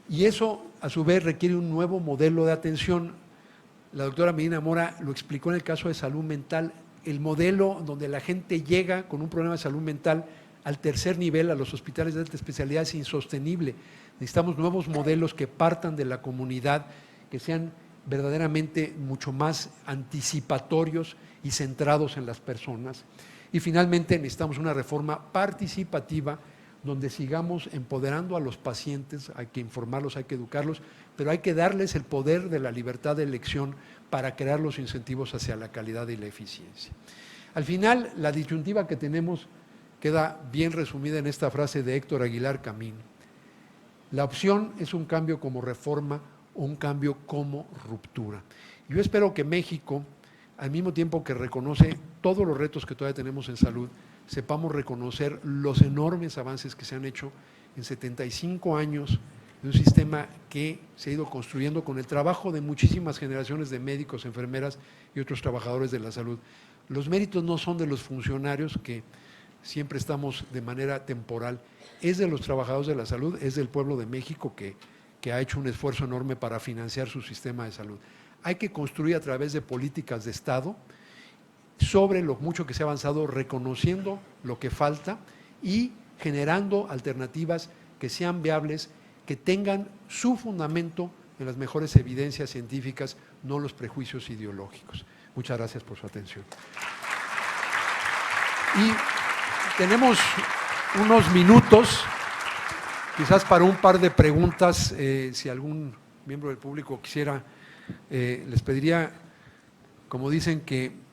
y eso a su vez requiere un nuevo modelo de atención. La doctora Medina Mora lo explicó en el caso de salud mental, el modelo donde la gente llega con un problema de salud mental al tercer nivel, a los hospitales de alta especialidad, es insostenible. Necesitamos nuevos modelos que partan de la comunidad, que sean verdaderamente mucho más anticipatorios y centrados en las personas. Y finalmente necesitamos una reforma participativa donde sigamos empoderando a los pacientes, hay que informarlos, hay que educarlos, pero hay que darles el poder de la libertad de elección para crear los incentivos hacia la calidad y la eficiencia. Al final, la disyuntiva que tenemos queda bien resumida en esta frase de Héctor Aguilar Camín. La opción es un cambio como reforma o un cambio como ruptura. Yo espero que México, al mismo tiempo que reconoce todos los retos que todavía tenemos en salud, sepamos reconocer los enormes avances que se han hecho en 75 años de un sistema que se ha ido construyendo con el trabajo de muchísimas generaciones de médicos, enfermeras y otros trabajadores de la salud. Los méritos no son de los funcionarios, que siempre estamos de manera temporal, es de los trabajadores de la salud, es del pueblo de México que ha hecho un esfuerzo enorme para financiar su sistema de salud. Hay que construir a través de políticas de Estado sobre lo mucho que se ha avanzado, reconociendo lo que falta y generando alternativas que sean viables, que tengan su fundamento en las mejores evidencias científicas, no los prejuicios ideológicos. Muchas gracias por su atención. Y tenemos unos minutos, quizás para un par de preguntas, si algún miembro del público quisiera, les pediría, como dicen, que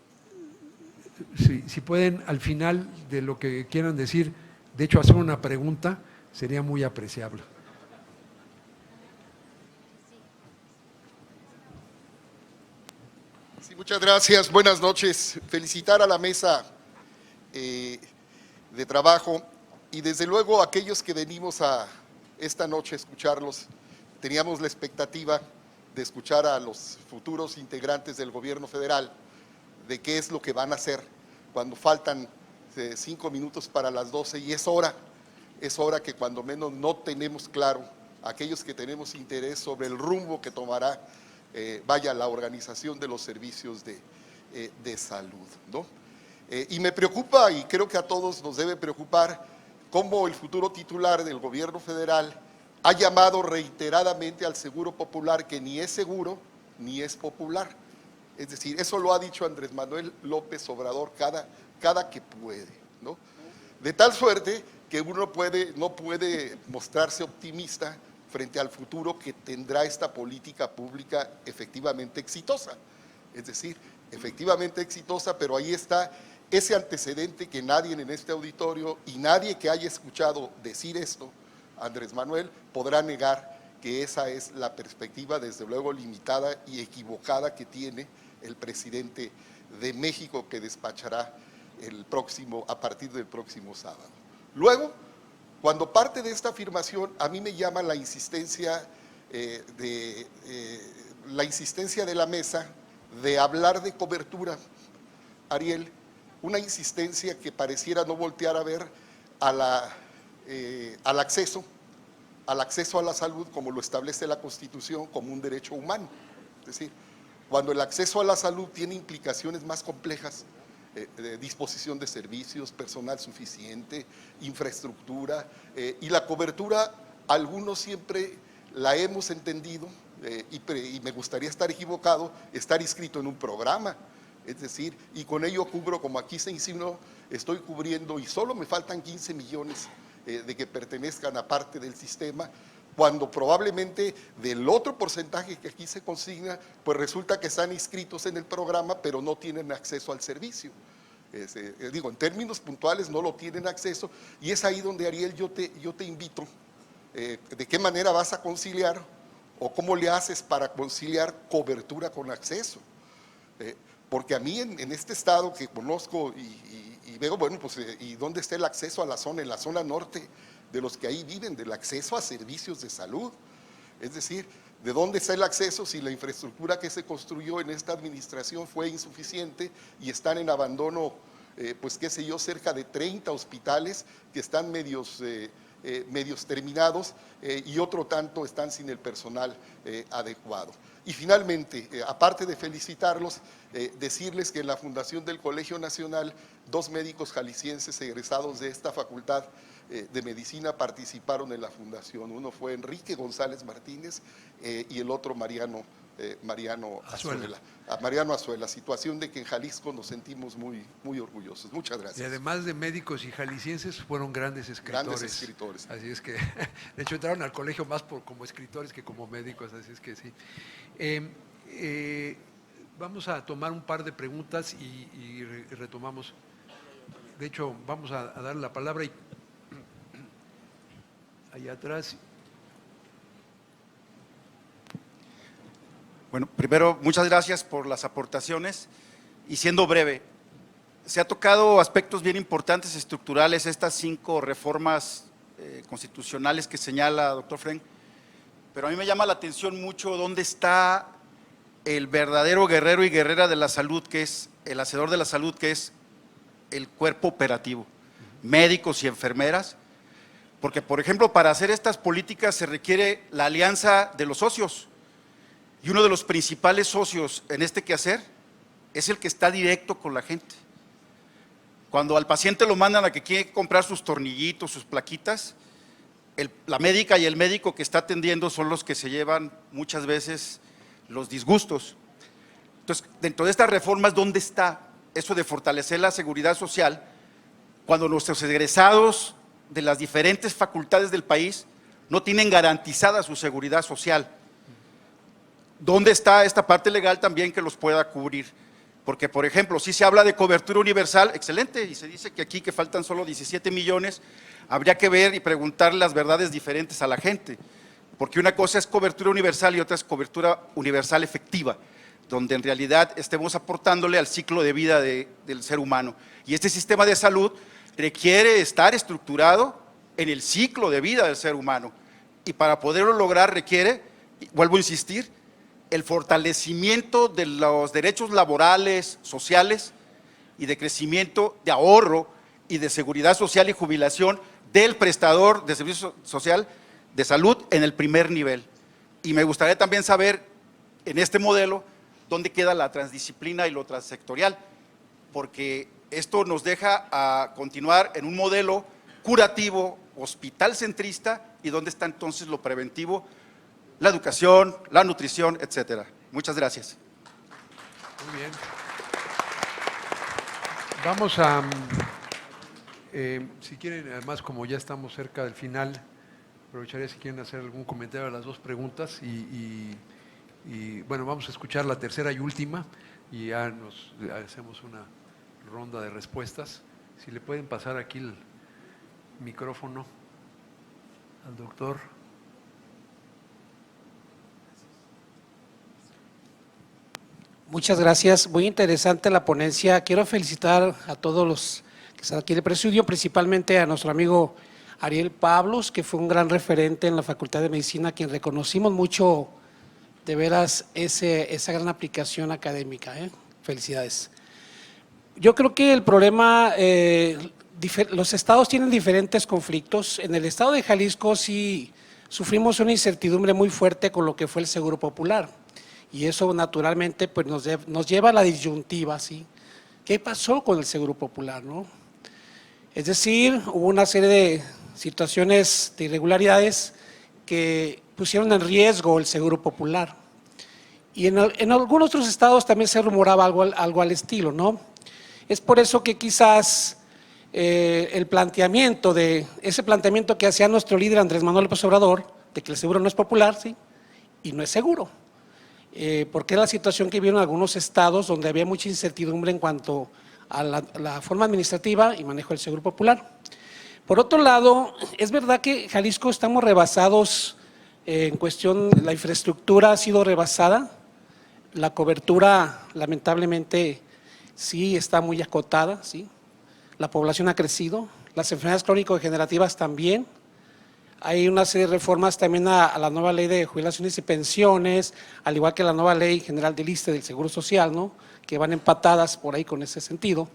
si pueden al final de lo que quieran decir, de hecho hacer una pregunta, sería muy apreciable. Sí, muchas gracias, buenas noches. Felicitar a la mesa de trabajo y desde luego a aquellos que venimos a esta noche a escucharlos. Teníamos la expectativa de escuchar a los futuros integrantes del gobierno federal de qué es lo que van a hacer cuando faltan 5 minutos para las 12 y es hora que cuando menos no tenemos claro, aquellos que tenemos interés sobre el rumbo que tomará la organización de los servicios de salud, ¿no? Y me preocupa, y creo que a todos nos debe preocupar, cómo el futuro titular del gobierno federal ha llamado reiteradamente al seguro popular, que ni es seguro ni es popular. Es decir, eso lo ha dicho Andrés Manuel López Obrador cada que puede, ¿no? De tal suerte que uno no puede mostrarse optimista frente al futuro que tendrá esta política pública efectivamente exitosa. Es decir, efectivamente exitosa, pero ahí está ese antecedente que nadie en este auditorio y nadie que haya escuchado decir esto, Andrés Manuel, podrá negar que esa es la perspectiva, desde luego limitada y equivocada, que tiene el presidente de México, que despachará a partir del próximo sábado. Luego, cuando parte de esta afirmación, a mí me llama la insistencia de la mesa de hablar de cobertura, Ariel, una insistencia que pareciera no voltear a ver al acceso a la salud, como lo establece la Constitución, como un derecho humano. Es decir, cuando el acceso a la salud tiene implicaciones más complejas, disposición de servicios, personal suficiente, infraestructura, y la cobertura, algunos siempre la hemos entendido, y me gustaría estar equivocado, estar inscrito en un programa, Es decir, y con ello cubro, como aquí se insinuó, estoy cubriendo y solo me faltan 15 millones de que pertenezcan a parte del sistema, cuando probablemente del otro porcentaje que aquí se consigna, pues resulta que están inscritos en el programa, pero no tienen acceso al servicio. Digo, en términos puntuales no lo tienen acceso, y es ahí donde, Ariel, yo te invito, ¿de qué manera vas a conciliar o cómo le haces para conciliar cobertura con acceso? Porque a mí en este estado que conozco y veo, bueno, pues, ¿y dónde está el acceso a la zona? En la zona norte, de los que ahí viven, del acceso a servicios de salud. Es decir, ¿de dónde está el acceso si la infraestructura que se construyó en esta administración fue insuficiente y están en abandono, pues qué sé yo, cerca de 30 hospitales que están medios terminados y otro tanto están sin el personal adecuado? Y finalmente, aparte de felicitarlos, decirles que en la fundación del Colegio Nacional, 2 médicos jaliscienses egresados de esta facultad de medicina participaron en la fundación. Uno fue Enrique González Martínez y el otro Mariano Azuela. Mariano Azuela, situación de que en Jalisco nos sentimos muy, muy orgullosos. Muchas gracias. Y además de médicos y jaliscienses, fueron grandes escritores. Grandes escritores. Así es que, de hecho, entraron al colegio más como escritores que como médicos, así es que sí. Vamos a tomar un par de preguntas y retomamos. De hecho, vamos a dar la palabra allá atrás. Bueno, primero, muchas gracias por las aportaciones y siendo breve, se ha tocado aspectos bien importantes estructurales, estas 5 reformas constitucionales que señala doctor Frenk, pero a mí me llama la atención mucho dónde está el verdadero guerrero y guerrera de la salud, que es el hacedor de la salud, que es el cuerpo operativo, médicos y enfermeras, porque por ejemplo para hacer estas políticas se requiere la alianza de los socios, y uno de los principales socios en este quehacer es el que está directo con la gente. Cuando al paciente lo mandan a que quiere comprar sus tornillitos, sus plaquitas, la médica y el médico que está atendiendo son los que se llevan muchas veces los disgustos. Entonces, dentro de estas reformas, ¿dónde está eso de fortalecer la seguridad social cuando nuestros egresados de las diferentes facultades del país no tienen garantizada su seguridad social? ¿Dónde está esta parte legal también que los pueda cubrir? Porque, por ejemplo, si se habla de cobertura universal, excelente, y se dice que aquí que faltan solo 17 millones, habría que ver y preguntar las verdades diferentes a la gente, porque una cosa es cobertura universal y otra es cobertura universal efectiva, donde en realidad estemos aportándole al ciclo de vida del ser humano. Y este sistema de salud requiere estar estructurado en el ciclo de vida del ser humano, y para poderlo lograr requiere, vuelvo a insistir, el fortalecimiento de los derechos laborales, sociales y de crecimiento, de ahorro y de seguridad social y jubilación del prestador de servicio social de salud en el primer nivel. Y me gustaría también saber, en este modelo, dónde queda la transdisciplina y lo transsectorial, porque esto nos deja a continuar en un modelo curativo, hospital centrista, y dónde está entonces lo preventivo, la educación, la nutrición, etcétera. Muchas gracias. Muy bien. Vamos a, si quieren, además como ya estamos cerca del final, aprovecharía si quieren hacer algún comentario a las 2 preguntas y bueno, vamos a escuchar la tercera y última y ya nos hacemos una ronda de respuestas. Si le pueden pasar aquí el micrófono al doctor. Muchas gracias, muy interesante la ponencia. Quiero felicitar a todos los que están aquí en el presidio, principalmente a nuestro amigo Ariel Pablos, que fue un gran referente en la Facultad de Medicina, a quien reconocimos mucho, de veras, esa gran aplicación académica. Felicidades. Yo creo que el problema, los estados tienen diferentes conflictos. En el estado de Jalisco sí sufrimos una incertidumbre muy fuerte con lo que fue el Seguro Popular. Y eso naturalmente pues, nos lleva a la disyuntiva, ¿sí? ¿Qué pasó con el Seguro Popular, no? Es decir, hubo una serie de situaciones de irregularidades que pusieron en riesgo el Seguro Popular. Y en algunos otros estados también se rumoraba algo al estilo, ¿no? Es por eso que quizás ese planteamiento que hacía nuestro líder Andrés Manuel López Obrador, de que el seguro no es popular, ¿sí? Y no es seguro, porque es la situación que vieron algunos estados donde había mucha incertidumbre en cuanto a la forma administrativa y manejo del seguro popular. Por otro lado, es verdad que Jalisco estamos rebasados en cuestión, la infraestructura ha sido rebasada, la cobertura lamentablemente sí está muy acotada, ¿sí? La población ha crecido, las enfermedades crónico-degenerativas también. Hay una serie de reformas también a la nueva ley de jubilaciones y pensiones, al igual que la nueva ley general del ISSSTE del Seguro Social, ¿no? Que van empatadas por ahí con ese sentido.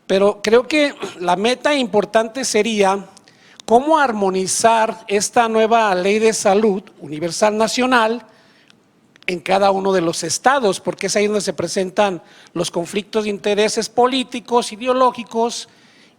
Pero creo que la meta importante sería cómo armonizar esta nueva ley de salud universal nacional en cada uno de los estados, porque es ahí donde se presentan los conflictos de intereses políticos, ideológicos,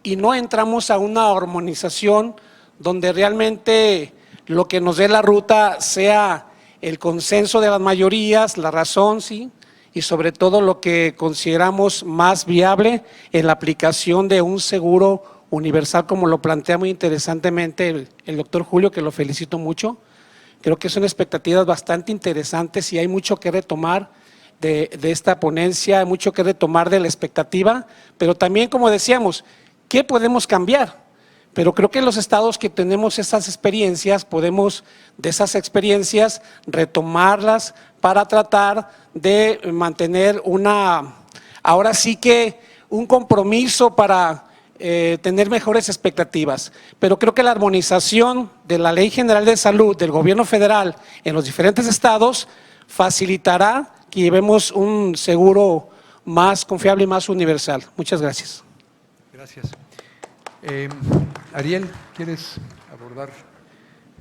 y no entramos a una armonización donde realmente lo que nos dé la ruta sea el consenso de las mayorías, la razón, ¿sí? Y sobre todo lo que consideramos más viable en la aplicación de un seguro universal, como lo plantea muy interesantemente el doctor Julio, que lo felicito mucho. Creo que son expectativas bastante interesantes y hay mucho que retomar de esta ponencia, hay mucho que retomar de la expectativa, pero también, como decíamos, ¿qué podemos cambiar? Pero creo que los estados que tenemos esas experiencias, podemos de esas experiencias retomarlas para tratar de mantener ahora sí que un compromiso para tener mejores expectativas. Pero creo que la armonización de la Ley General de Salud del Gobierno Federal en los diferentes estados facilitará que llevemos un seguro más confiable y más universal. Muchas gracias. Gracias. Ariel, ¿quieres abordar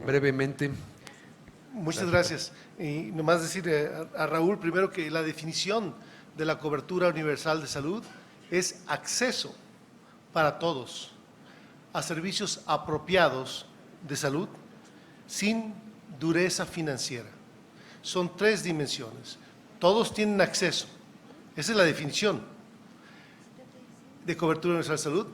brevemente? Muchas gracias. Y nomás decir a Raúl primero que la definición de la cobertura universal de salud es acceso para todos a servicios apropiados de salud sin dureza financiera. Son 3 dimensiones. Todos tienen acceso. Esa es la definición de cobertura universal de salud.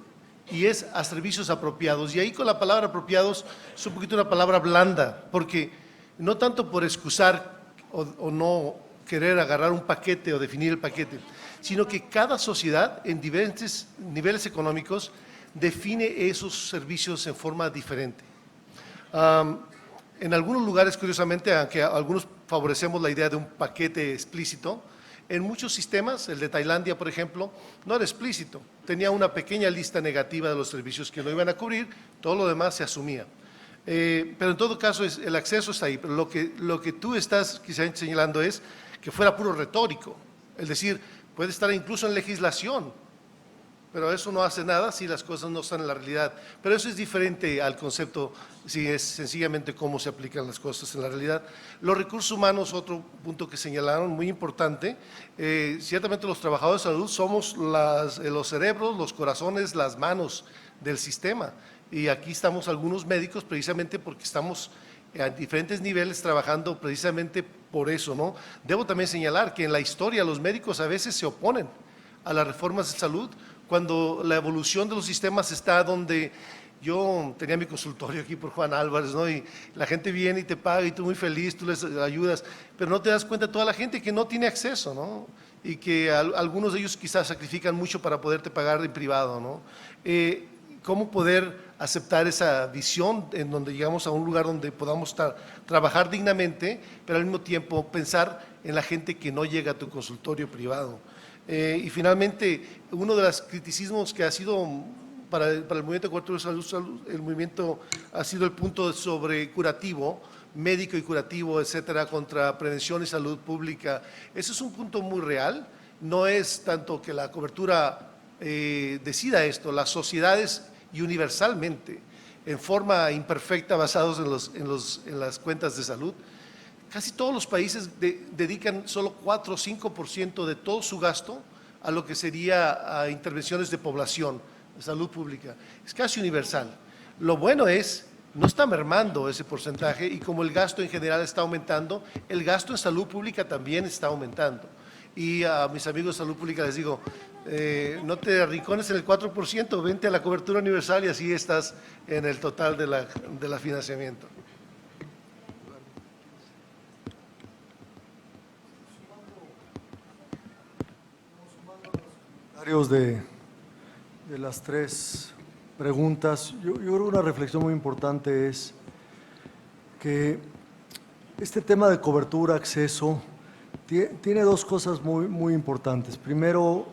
Y es a servicios apropiados. Y ahí con la palabra apropiados es un poquito una palabra blanda, porque no tanto por excusar o no querer agarrar un paquete o definir el paquete, sino que cada sociedad en diferentes niveles económicos define esos servicios en forma diferente. En algunos lugares, curiosamente, aunque algunos favorecemos la idea de un paquete explícito, en muchos sistemas, el de Tailandia, por ejemplo, no era explícito. Tenía una pequeña lista negativa de los servicios que no iban a cubrir, todo lo demás se asumía. Pero en todo caso, el acceso está ahí. Pero lo que tú estás quizá señalando es que fuera puro retórico. Es decir, puede estar incluso en legislación, pero eso no hace nada si las cosas no están en la realidad. Pero eso es diferente al concepto, si es sencillamente cómo se aplican las cosas en la realidad. Los recursos humanos, otro punto que señalaron, muy importante. Ciertamente los trabajadores de salud somos los cerebros, los corazones, las manos del sistema. Y aquí estamos algunos médicos precisamente porque estamos a diferentes niveles trabajando precisamente por eso, ¿no? Debo también señalar que en la historia los médicos a veces se oponen a las reformas de salud cuando la evolución de los sistemas está donde yo tenía mi consultorio aquí por Juan Álvarez, ¿no? Y la gente viene y te paga y tú muy feliz, tú les ayudas, pero no te das cuenta de toda la gente que no tiene acceso, ¿no? Y que algunos de ellos quizás sacrifican mucho para poderte pagar en privado, ¿no? ¿Cómo poder aceptar esa visión en donde llegamos a un lugar donde podamos trabajar dignamente, pero al mismo tiempo pensar en la gente que no llega a tu consultorio privado? Y finalmente, uno de los criticismos que ha sido para el movimiento de cobertura de salud, el movimiento ha sido el punto sobre curativo, médico y curativo, etcétera, contra prevención y salud pública. Ese es un punto muy real. No es tanto que la cobertura decida esto, las sociedades y universalmente, en forma imperfecta, basados en las cuentas de salud. Casi todos los países dedican solo 4 o 5% de todo su gasto a lo que sería a intervenciones de población, de salud pública. Es casi universal. Lo bueno es no está mermando ese porcentaje, y como el gasto en general está aumentando, el gasto en salud pública también está aumentando. Y a mis amigos de salud pública les digo, no te arrincones en el 4%, vente a la cobertura universal y así estás en el total de la financiamiento. De las tres preguntas, yo creo que una reflexión muy importante es que este tema de cobertura, acceso, tiene dos cosas muy importantes. Primero,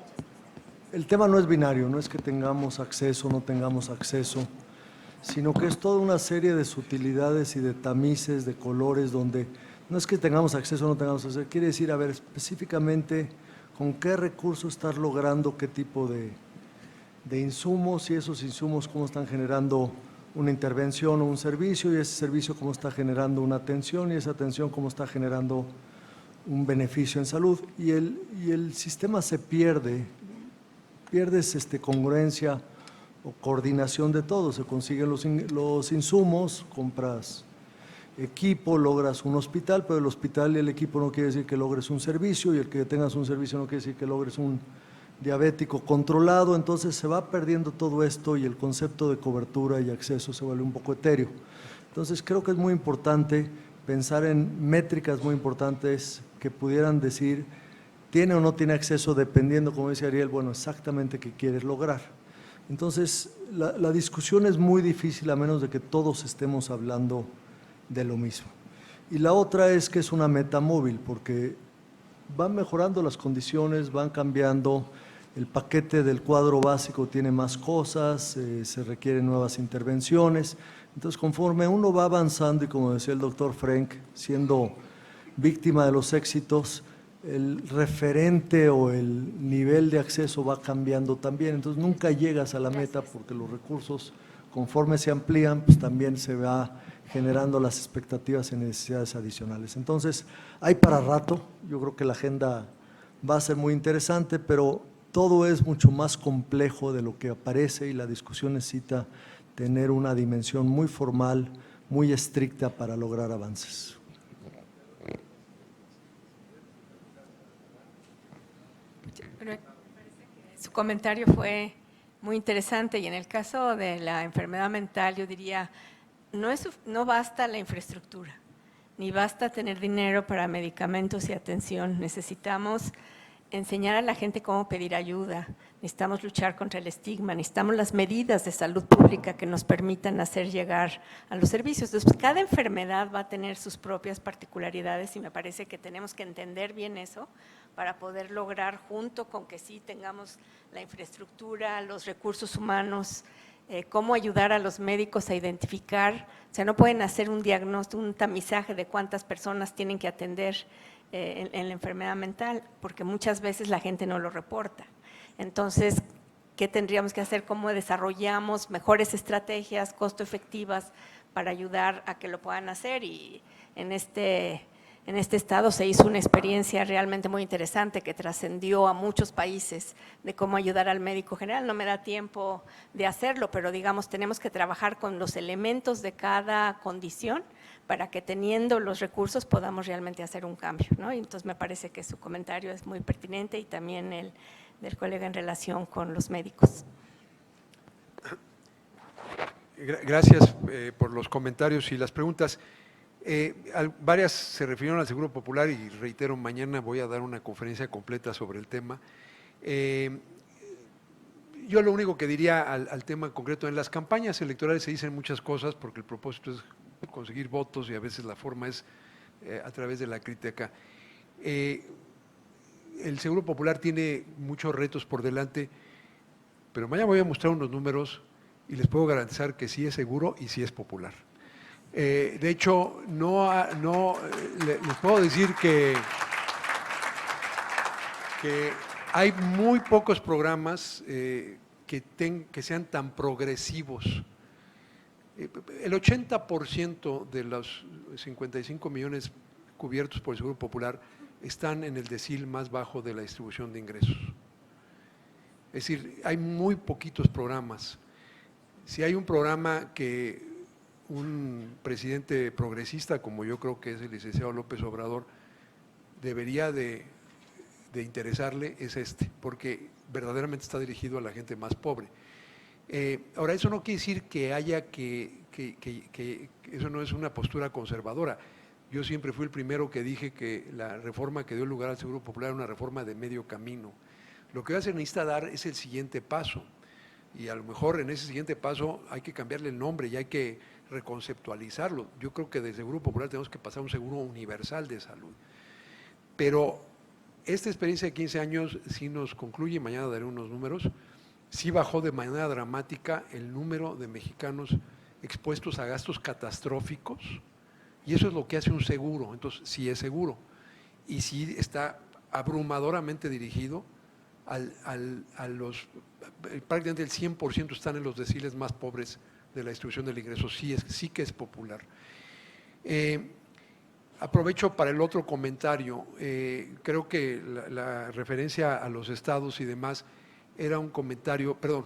el tema no es binario, no es que tengamos acceso o no tengamos acceso, sino que es toda una serie de sutilidades y de tamices, de colores, donde no es que tengamos acceso o no tengamos acceso, quiere decir, a ver, específicamente con qué recursos estás logrando qué tipo de insumos, y esos insumos cómo están generando una intervención o un servicio, y ese servicio cómo está generando una atención, y esa atención cómo está generando un beneficio en salud. Y el sistema se pierdes congruencia o coordinación de todo. Se consiguen los insumos, compras equipo, logras un hospital, pero el hospital y el equipo no quiere decir que logres un servicio, y el que tengas un servicio no quiere decir que logres un diabético controlado. Entonces se va perdiendo todo esto y el concepto de cobertura y acceso se vuelve un poco etéreo. Entonces creo que es muy importante pensar en métricas muy importantes que pudieran decir tiene o no tiene acceso, dependiendo, como dice Ariel, bueno, exactamente qué quieres lograr. Entonces la discusión es muy difícil a menos de que todos estemos hablando de lo mismo. Y la otra es que es una meta móvil, porque van mejorando las condiciones, van cambiando, el paquete del cuadro básico tiene más cosas, se requieren nuevas intervenciones. Entonces, conforme uno va avanzando, y como decía el doctor Frank, siendo víctima de los éxitos, el referente o el nivel de acceso va cambiando también. Entonces, nunca llegas a la meta, porque los recursos, conforme se amplían, pues también se va generando las expectativas y necesidades adicionales. Entonces, hay para rato. Yo creo que la agenda va a ser muy interesante, pero todo es mucho más complejo de lo que aparece, y la discusión necesita tener una dimensión muy formal, muy estricta para lograr avances. Su comentario fue muy interesante, y en el caso de la enfermedad mental yo diría, no basta la infraestructura, ni basta tener dinero para medicamentos y atención. Necesitamos enseñar a la gente cómo pedir ayuda, necesitamos luchar contra el estigma, necesitamos las medidas de salud pública que nos permitan hacer llegar a los servicios. Entonces, cada enfermedad va a tener sus propias particularidades, y me parece que tenemos que entender bien eso para poder lograr, junto con que sí tengamos la infraestructura, los recursos humanos, cómo ayudar a los médicos a identificar. O sea, no pueden hacer un diagnóstico, un tamizaje de cuántas personas tienen que atender en la enfermedad mental, porque muchas veces la gente no lo reporta. Entonces, ¿qué tendríamos que hacer? ¿Cómo desarrollamos mejores estrategias costo efectivas para ayudar a que lo puedan hacer? Y en este estado se hizo una experiencia realmente muy interesante que trascendió a muchos países de cómo ayudar al médico general. No me da tiempo de hacerlo, pero digamos, tenemos que trabajar con los elementos de cada condición para que, teniendo los recursos, podamos realmente hacer un cambio, ¿no? Y entonces me parece que su comentario es muy pertinente, y también el del colega en relación con los médicos. Gracias por los comentarios y las preguntas. Varias se refirieron al Seguro Popular, y reitero, mañana voy a dar una conferencia completa sobre el tema. Yo lo único que diría al tema concreto, en las campañas electorales se dicen muchas cosas porque el propósito es conseguir votos, y a veces la forma es a través de la crítica. El Seguro Popular tiene muchos retos por delante, pero mañana voy a mostrar unos números y les puedo garantizar que sí es seguro y sí es popular. De hecho, les puedo decir que hay muy pocos programas que sean tan progresivos. El 80% de los 55 millones cubiertos por el Seguro Popular están en el decil más bajo de la distribución de ingresos. Es decir, hay muy poquitos programas. Si hay un programa que un presidente progresista, como yo creo que es el licenciado López Obrador, debería de interesarle es porque verdaderamente está dirigido a la gente más pobre. Ahora, eso no quiere decir que haya que eso no es una postura conservadora. Yo siempre fui el primero que dije que la reforma que dio lugar al Seguro Popular era una reforma de medio camino. Lo que se necesita dar es el siguiente paso, y a lo mejor en ese siguiente paso hay que cambiarle el nombre y hay que reconceptualizarlo. Yo creo que del Seguro Popular tenemos que pasar a un seguro universal de salud. Pero esta experiencia de 15 años sí nos concluye, mañana daré unos números, sí bajó de manera dramática el número de mexicanos expuestos a gastos catastróficos, y eso es lo que hace un seguro. Entonces, sí es seguro y sí está abrumadoramente dirigido a los, prácticamente el 100% están en los deciles más pobres de la distribución del ingreso, sí que es popular. Aprovecho para el otro comentario. Creo que la referencia a los estados y demás era un comentario, perdón,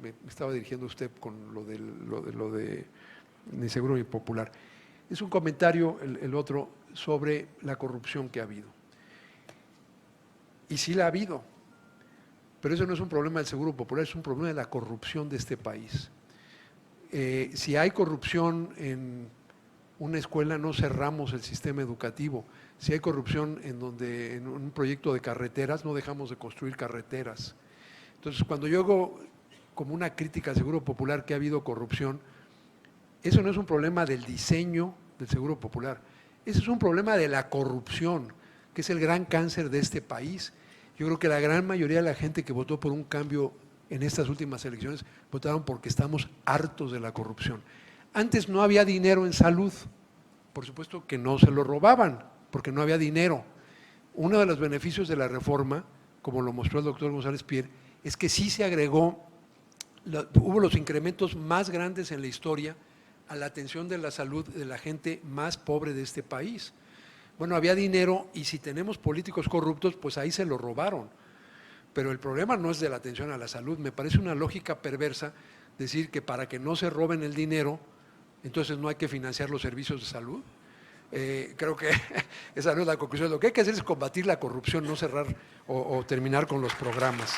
me estaba dirigiendo a usted con lo de ni seguro ni popular. Es un comentario, el otro, sobre la corrupción que ha habido. Y sí la ha habido, pero eso no es un problema del Seguro Popular, es un problema de la corrupción de este país. Si hay corrupción en una escuela, no cerramos el sistema educativo. Si hay corrupción en un proyecto de carreteras, no dejamos de construir carreteras. Entonces, cuando yo hago como una crítica al Seguro Popular que ha habido corrupción, eso no es un problema del diseño del Seguro Popular, ese es un problema de la corrupción, que es el gran cáncer de este país. Yo creo que la gran mayoría de la gente que votó por un cambio en estas últimas elecciones votaron porque estamos hartos de la corrupción. Antes no había dinero en salud, por supuesto que no se lo robaban, porque no había dinero. Uno de los beneficios de la reforma, como lo mostró el doctor González Pier, es que sí se agregó, hubo los incrementos más grandes en la historia a la atención de la salud de la gente más pobre de este país. Bueno, había dinero y si tenemos políticos corruptos, pues ahí se lo robaron. Pero el problema no es de la atención a la salud. Me parece una lógica perversa decir que para que no se roben el dinero, entonces no hay que financiar los servicios de salud. Creo que esa no es la conclusión. Lo que hay que hacer es combatir la corrupción, no cerrar o terminar con los programas.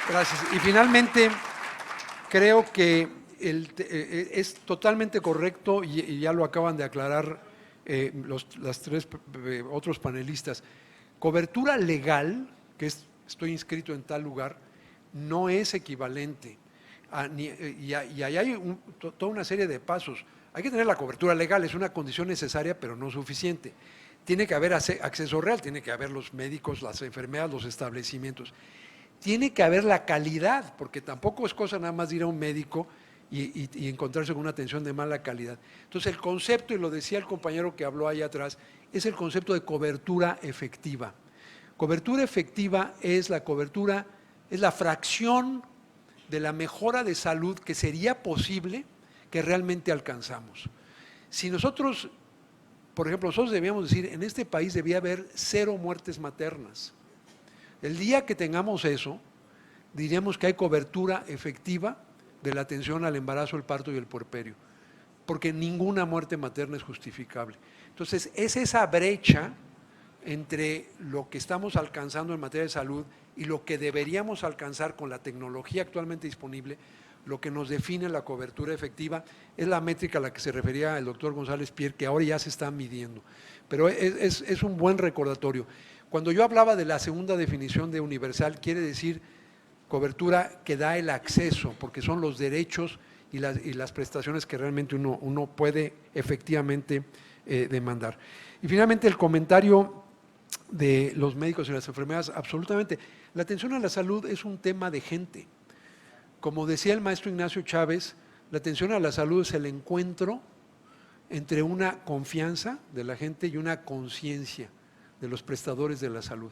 Gracias. Y finalmente, creo que es totalmente correcto, y ya lo acaban de aclarar las tres otros panelistas. Cobertura legal, que estoy inscrito en tal lugar, no es equivalente. Y ahí hay toda una serie de pasos. Hay que tener la cobertura legal, es una condición necesaria, pero no suficiente. Tiene que haber acceso real, tiene que haber los médicos, las enfermeras, los establecimientos. Tiene que haber la calidad, porque tampoco es cosa nada más de ir a un médico y encontrarse con una atención de mala calidad. Entonces el concepto, y lo decía el compañero que habló ahí atrás, es el concepto de cobertura efectiva. Cobertura efectiva es la fracción de la mejora de salud que sería posible que realmente alcanzamos. Si nosotros, por ejemplo, nosotros debíamos decir, en este país debía haber 0 muertes maternas. El día que tengamos eso, diríamos que hay cobertura efectiva de la atención al embarazo, el parto y el puerperio, porque ninguna muerte materna es justificable. Entonces, es esa brecha entre lo que estamos alcanzando en materia de salud y lo que deberíamos alcanzar con la tecnología actualmente disponible, lo que nos define la cobertura efectiva. Es la métrica a la que se refería el doctor González Pier, que ahora ya se está midiendo, pero es un buen recordatorio. Cuando yo hablaba de la segunda definición de universal, quiere decir cobertura que da el acceso, porque son los derechos y las prestaciones que realmente uno puede efectivamente demandar. Y finalmente el comentario de los médicos y las enfermeras, absolutamente. La atención a la salud es un tema de gente. Como decía el maestro Ignacio Chávez, la atención a la salud es el encuentro entre una confianza de la gente y una conciencia de los prestadores de la salud.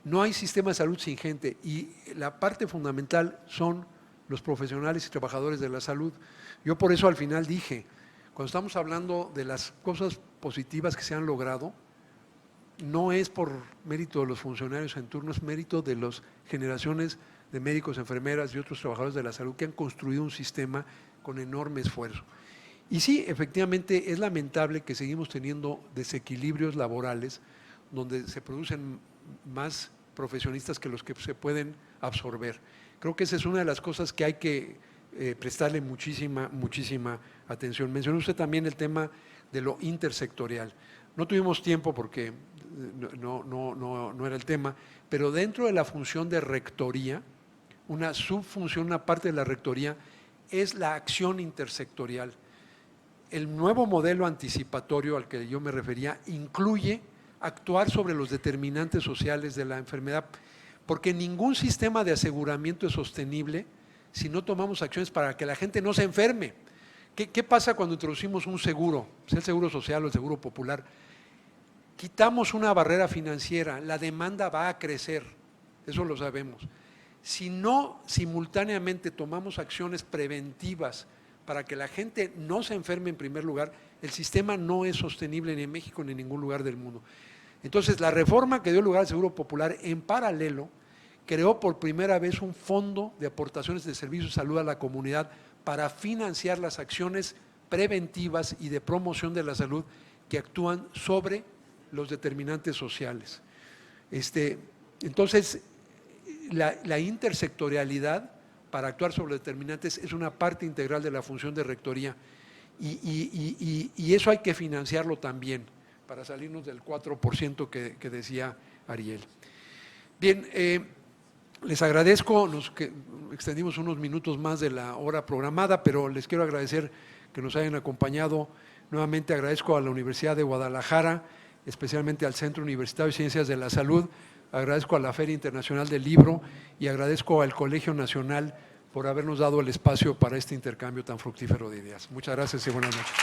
No hay sistema de salud sin gente, y la parte fundamental son los profesionales y trabajadores de la salud. Yo por eso al final dije, cuando estamos hablando de las cosas positivas que se han logrado, no es por mérito de los funcionarios en turno, es mérito de las generaciones de médicos, enfermeras y otros trabajadores de la salud que han construido un sistema con enorme esfuerzo. Y sí, efectivamente es lamentable que seguimos teniendo desequilibrios laborales donde se producen más profesionistas que los que se pueden absorber. Creo que esa es una de las cosas que hay que prestarle muchísima atención. Mencionó usted también el tema de lo intersectorial. No tuvimos tiempo porque no era el tema, pero dentro de la función de rectoría, una subfunción, una parte de la rectoría es la acción intersectorial. El nuevo modelo anticipatorio al que yo me refería incluye actuar sobre los determinantes sociales de la enfermedad, porque ningún sistema de aseguramiento es sostenible si no tomamos acciones para que la gente no se enferme. ¿Qué pasa cuando introducimos un seguro, sea el seguro social o el seguro popular? Quitamos una barrera financiera, la demanda va a crecer, eso lo sabemos. Si no simultáneamente tomamos acciones preventivas para que la gente no se enferme en primer lugar, el sistema no es sostenible ni en México ni en ningún lugar del mundo. Entonces, la reforma que dio lugar al Seguro Popular, en paralelo, creó por primera vez un fondo de aportaciones de servicios de salud a la comunidad para financiar las acciones preventivas y de promoción de la salud que actúan sobre los determinantes sociales. Entonces, la intersectorialidad para actuar sobre los determinantes es una parte integral de la función de rectoría y eso hay que financiarlo también para salirnos del 4% que decía Ariel. Bien, les agradezco, que extendimos unos minutos más de la hora programada, pero les quiero agradecer que nos hayan acompañado. Nuevamente agradezco a la Universidad de Guadalajara, especialmente al Centro Universitario de Ciencias de la Salud, agradezco a la Feria Internacional del Libro y agradezco al Colegio Nacional por habernos dado el espacio para este intercambio tan fructífero de ideas. Muchas gracias y buenas noches.